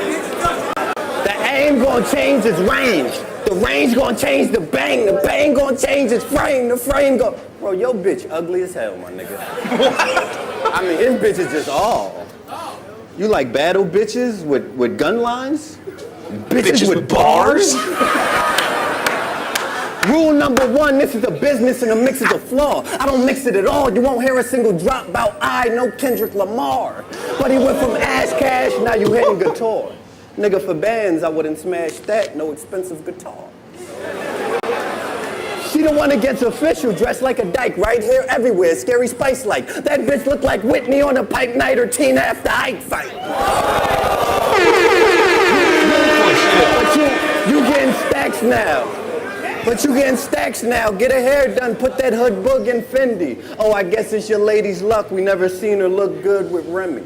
the aim gonna change its range. The range gonna change the bang gonna change its frame. The frame go. Bro, your bitch ugly as hell, my nigga. What? I mean, his bitch is just all. You like battle bitches with gun lines? Bitches with bars? Rule number 1, this is a business and a mix is a flaw. I don't mix it at all. You won't hear a single drop about no Kendrick Lamar. But he went from Ash Cash, now you hitting guitar. Nigga, for bands, I wouldn't smash that. No expensive guitar. She the one that gets official, dressed like a dyke, right here, everywhere, Scary Spice-like. That bitch look like Whitney on a pipe night or Tina after Ike fight. But you getting stacks now. Get her hair done, put that hood boog in Fendi. Oh, I guess it's your lady's luck. We never seen her look good with Remy.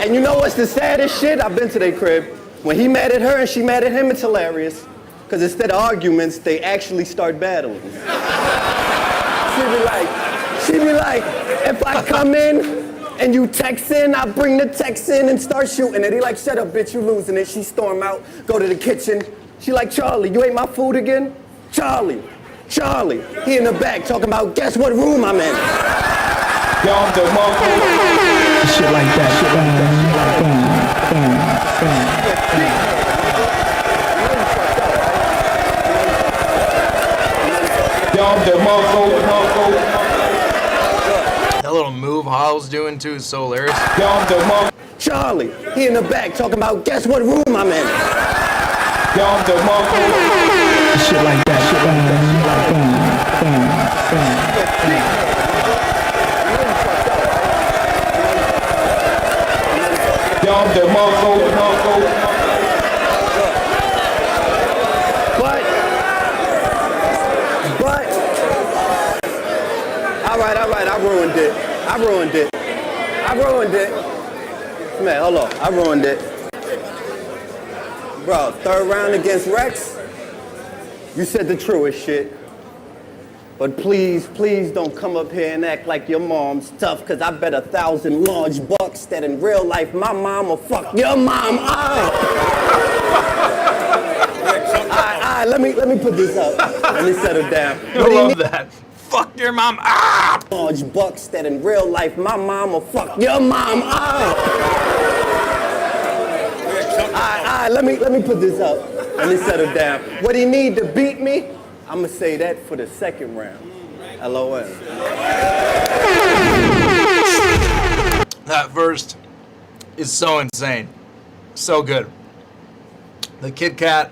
And you know what's the saddest shit? I've been to their crib. When he mad at her and she mad at him, it's hilarious. Because instead of arguments, they actually start battling. She She be like, if I come in and you text in, I bring the text in and start shooting it. He like, shut up, bitch, you losing it. She storm out, go to the kitchen. She like, Charlie, you ate my food again? Charlie, he in the back talking about, guess what room I'm in? Shit like that. That little move Hollow's doing too is so hilarious. Charlie, he in the back talking about, guess what room I'm in? Shit like that. But, all right, I ruined it. Man, hold on, I ruined it. Bro, third round against Rex, you said the truest shit. But please don't come up here and act like your mom's tough, cause I bet 1,000 large bucks that in real life my mom will fuck your mom up. Alright, let me put this up. Let me settle down. I love that. Fuck your mom. Ah! Large bucks that in real life my mom will fuck your mom up. Alright, let me put this up. Let me settle down. What he need to beat me? I'ma say that for the second round. LOL. That verse is so insane. So good. The Kit Kat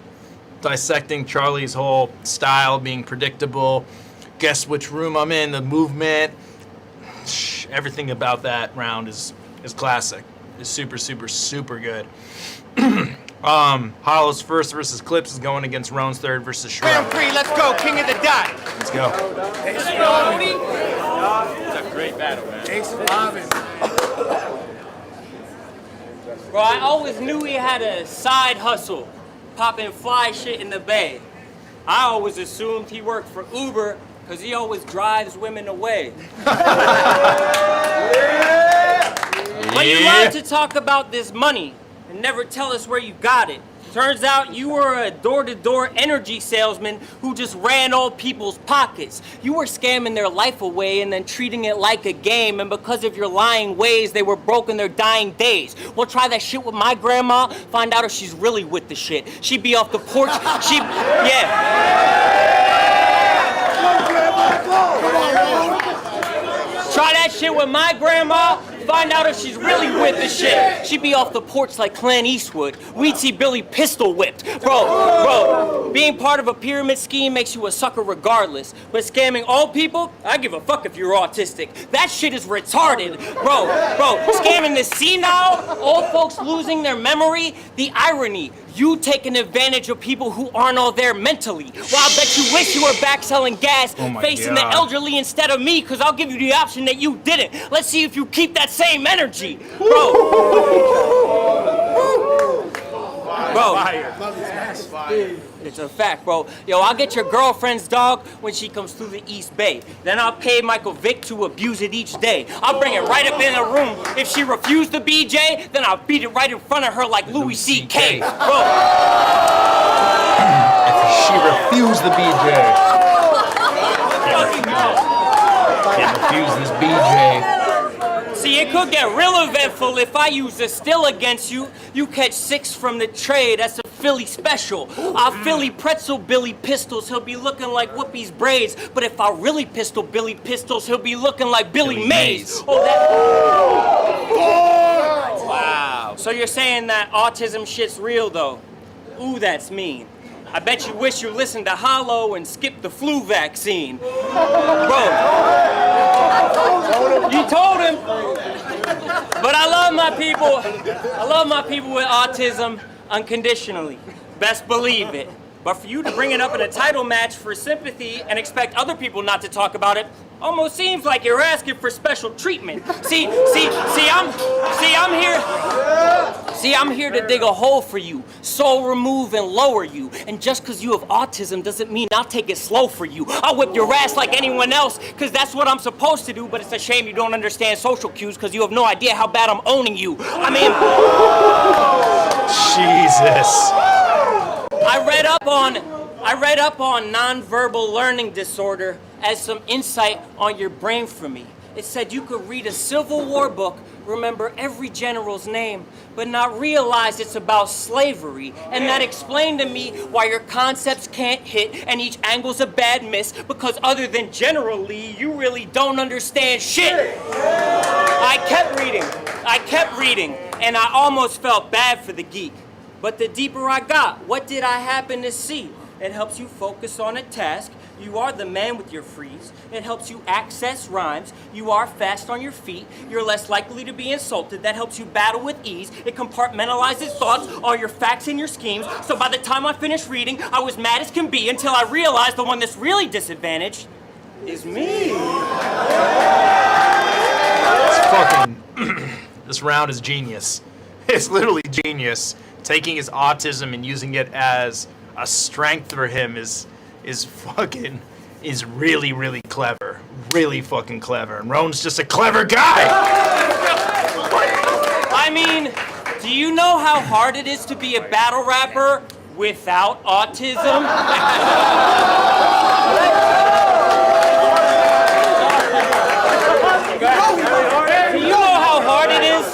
dissecting Charlie's whole style, being predictable. Guess which room I'm in, the movement. Everything about that round is classic. It's super good. Hollow's first versus Clips is going against Rone's third versus Charron. Round 3, let's go, king of the dot. Let's go. It's a great battle, man. Thanks for having me. Bro, I always knew he had a side hustle, popping fly shit in the bay. I always assumed he worked for Uber, because he always drives women away. But you love to talk about this money and never tell us where you got it. Turns out you were a door-to-door energy salesman who just ran old people's pockets. You were scamming their life away and then treating it like a game, and because of your lying ways, they were broke in their dying days. Well, try that shit with my grandma, find out if she's really with the shit. She'd be off the porch, Try that shit with my grandma, find out if she's really with the shit. She'd be off the porch like Clint Eastwood. We'd see Billy pistol whipped. Bro, being part of a pyramid scheme makes you a sucker regardless. But scamming all people, I give a fuck if you're autistic. That shit is retarded. Bro, scamming the senile, old folks losing their memory, the irony. You taking advantage of people who aren't all there mentally. Well, I bet you wish you were back selling gas, facing the elderly instead of me, because I'll give you the option that you didn't. Let's see if you keep that same energy. Bro, it's a fact, bro. Yo, I'll get your girlfriend's dog when she comes through the East Bay. Then I'll pay Michael Vick to abuse it each day. I'll bring it right up in the room. If she refused to BJ, then I'll beat it right in front of her like Louis C.K. Bro. If she refused the BJ. Can't refuse this BJ. See, it could get real eventful if I use a still against you. You catch 6 from the trade, that's a Philly special. I'll Philly pretzel Billy Pistols, he'll be looking like Whoopi's braids. But if I really pistol Billy Pistols, he'll be looking like Billy Mays. Oh, that... Wow. So you're saying that autism shit's real, though? Ooh, that's mean. I bet you wish you listened to Hollow and skipped the flu vaccine. Bro. You told him. But I love my people. I love my people with autism unconditionally. Best believe it. But for you to bring it up in a title match for sympathy and expect other people not to talk about it almost seems like you're asking for special treatment. I'm here to dig a hole for you, soul remove and lower you. And just because you have autism doesn't mean I'll take it slow for you. I'll whip your ass like anyone else, because that's what I'm supposed to do, but it's a shame you don't understand social cues because you have no idea how bad I'm owning you. I mean... Jesus. I read up on nonverbal learning disorder as some insight on your brain for me. It said you could read a Civil War book, remember every general's name, but not realize it's about slavery. And that explained to me why your concepts can't hit and each angle's a bad miss, because other than General Lee, you really don't understand shit. I kept reading, and I almost felt bad for the geek. But the deeper I got, what did I happen to see? It helps you focus on a task. You are the man with your freeze. It helps you access rhymes. You are fast on your feet. You're less likely to be insulted. That helps you battle with ease. It compartmentalizes thoughts, all your facts and your schemes. So by the time I finished reading, I was mad as can be until I realized the one that's really disadvantaged is me. It's fucking... This round is genius. It's literally genius. Taking his autism and using it as a strength for him is really, really clever. Really fucking clever. And RONE's just a clever guy! I mean, do you know how hard it is to be a battle rapper without autism? Do you know how hard it is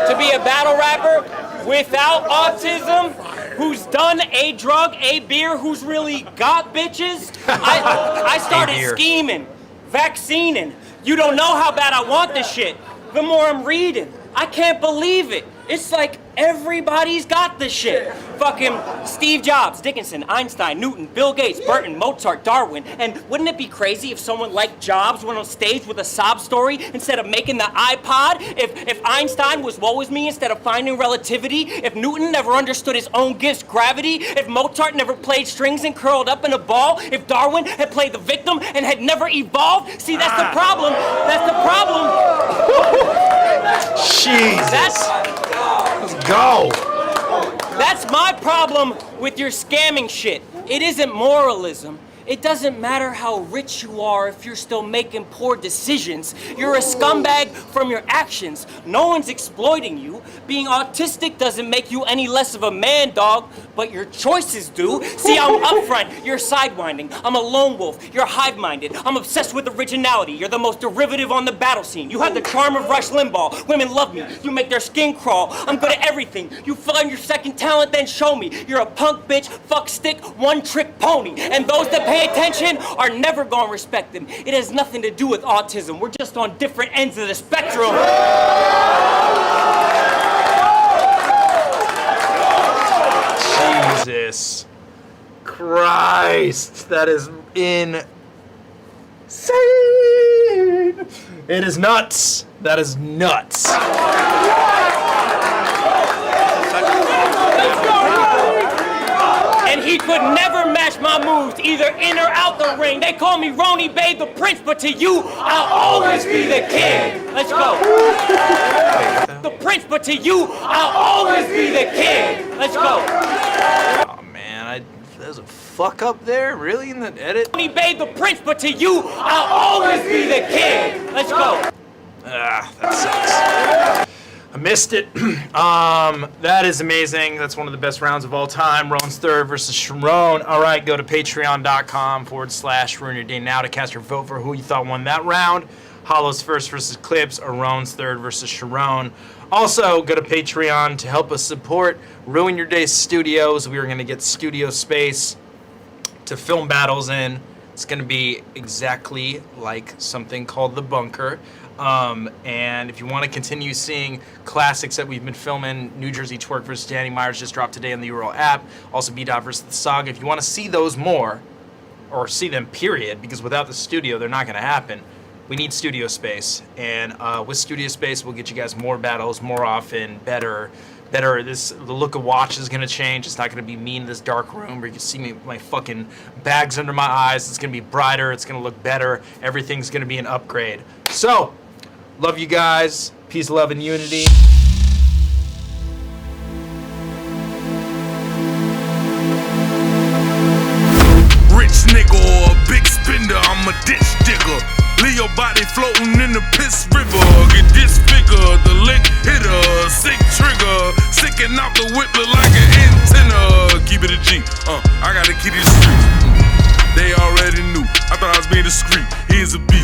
to be a battle rapper without autism? Who's done a drug, a beer, who's really got bitches? I started scheming, vaccining. You don't know how bad I want this shit. The more I'm reading, I can't believe it. It's like everybody's got this shit. Fucking Steve Jobs, Dickinson, Einstein, Newton, Bill Gates, Burton, Mozart, Darwin. And wouldn't it be crazy if someone like Jobs went on stage with a sob story instead of making the iPod? If Einstein was woe is me instead of finding relativity? If Newton never understood his own gifts, gravity? If Mozart never played strings and curled up in a ball? If Darwin had played the victim and had never evolved? See, that's the problem. That's the problem. Jesus. Let's go. That's my problem with your scamming shit. It isn't moralism. It doesn't matter how rich you are if you're still making poor decisions. You're a scumbag from your actions. No one's exploiting you. Being autistic doesn't make you any less of a man, dog, but your choices do. See, I'm upfront, you're sidewinding. I'm a lone wolf, you're hive-minded. I'm obsessed with originality. You're the most derivative on the battle scene. You have the charm of Rush Limbaugh. Women love me. You make their skin crawl. I'm good at everything. You find your second talent, then show me. You're a punk bitch, fuck stick, one-trick pony. And those that pay attention are never gonna respect them. It has nothing to do with autism. We're just on different ends of the spectrum. Jesus Christ, that is insane. It is nuts. That is nuts. And he could never match my moves, either in or out the ring. They call me RONE Babe the Prince, but to you, I'll always be the king. Let's go. The Prince, but to you, I'll always be the king. Let's go. Oh man, there's a fuck up there, really, in the edit? RONE Babe the Prince, but to you, I'll always be the king. Let's go. Ah, that sucks. I missed it. That is amazing. That's one of the best rounds of all time. RONE's third versus Charron. All right, go to patreon.com/Ruin Your Day now to cast your vote for who you thought won that round. Hollow's first versus Clips, or RONE's third versus Charron. Also, go to Patreon to help us support Ruin Your Day Studios. We are going to get studio space to film battles in. It's going to be exactly like something called The Bunker. And if you want to continue seeing classics that we've been filming, New Jersey Twerk versus Danny Myers just dropped today on the URL app. Also, B-Dot versus The Saga. If you want to see those more, or see them, period, because without the studio, they're not going to happen. We need studio space. And with studio space, we'll get you guys more battles, more often, better better. The look of watch is gonna change. It's not gonna be me in this dark room where you can see me, my fucking bags under my eyes. It's gonna be brighter. It's gonna look better. Everything's gonna be an upgrade. So, love you guys. Peace, love, and unity. Rich nigga or a big spender, I'm a ditch digger. Leave your body floating in the piss river. Get disfigured, the lick hitter, sick trigger, sticking out the whip look like an antenna. Keep it a G, I gotta keep it street. They already knew, I thought I was being discreet. Here's a beast.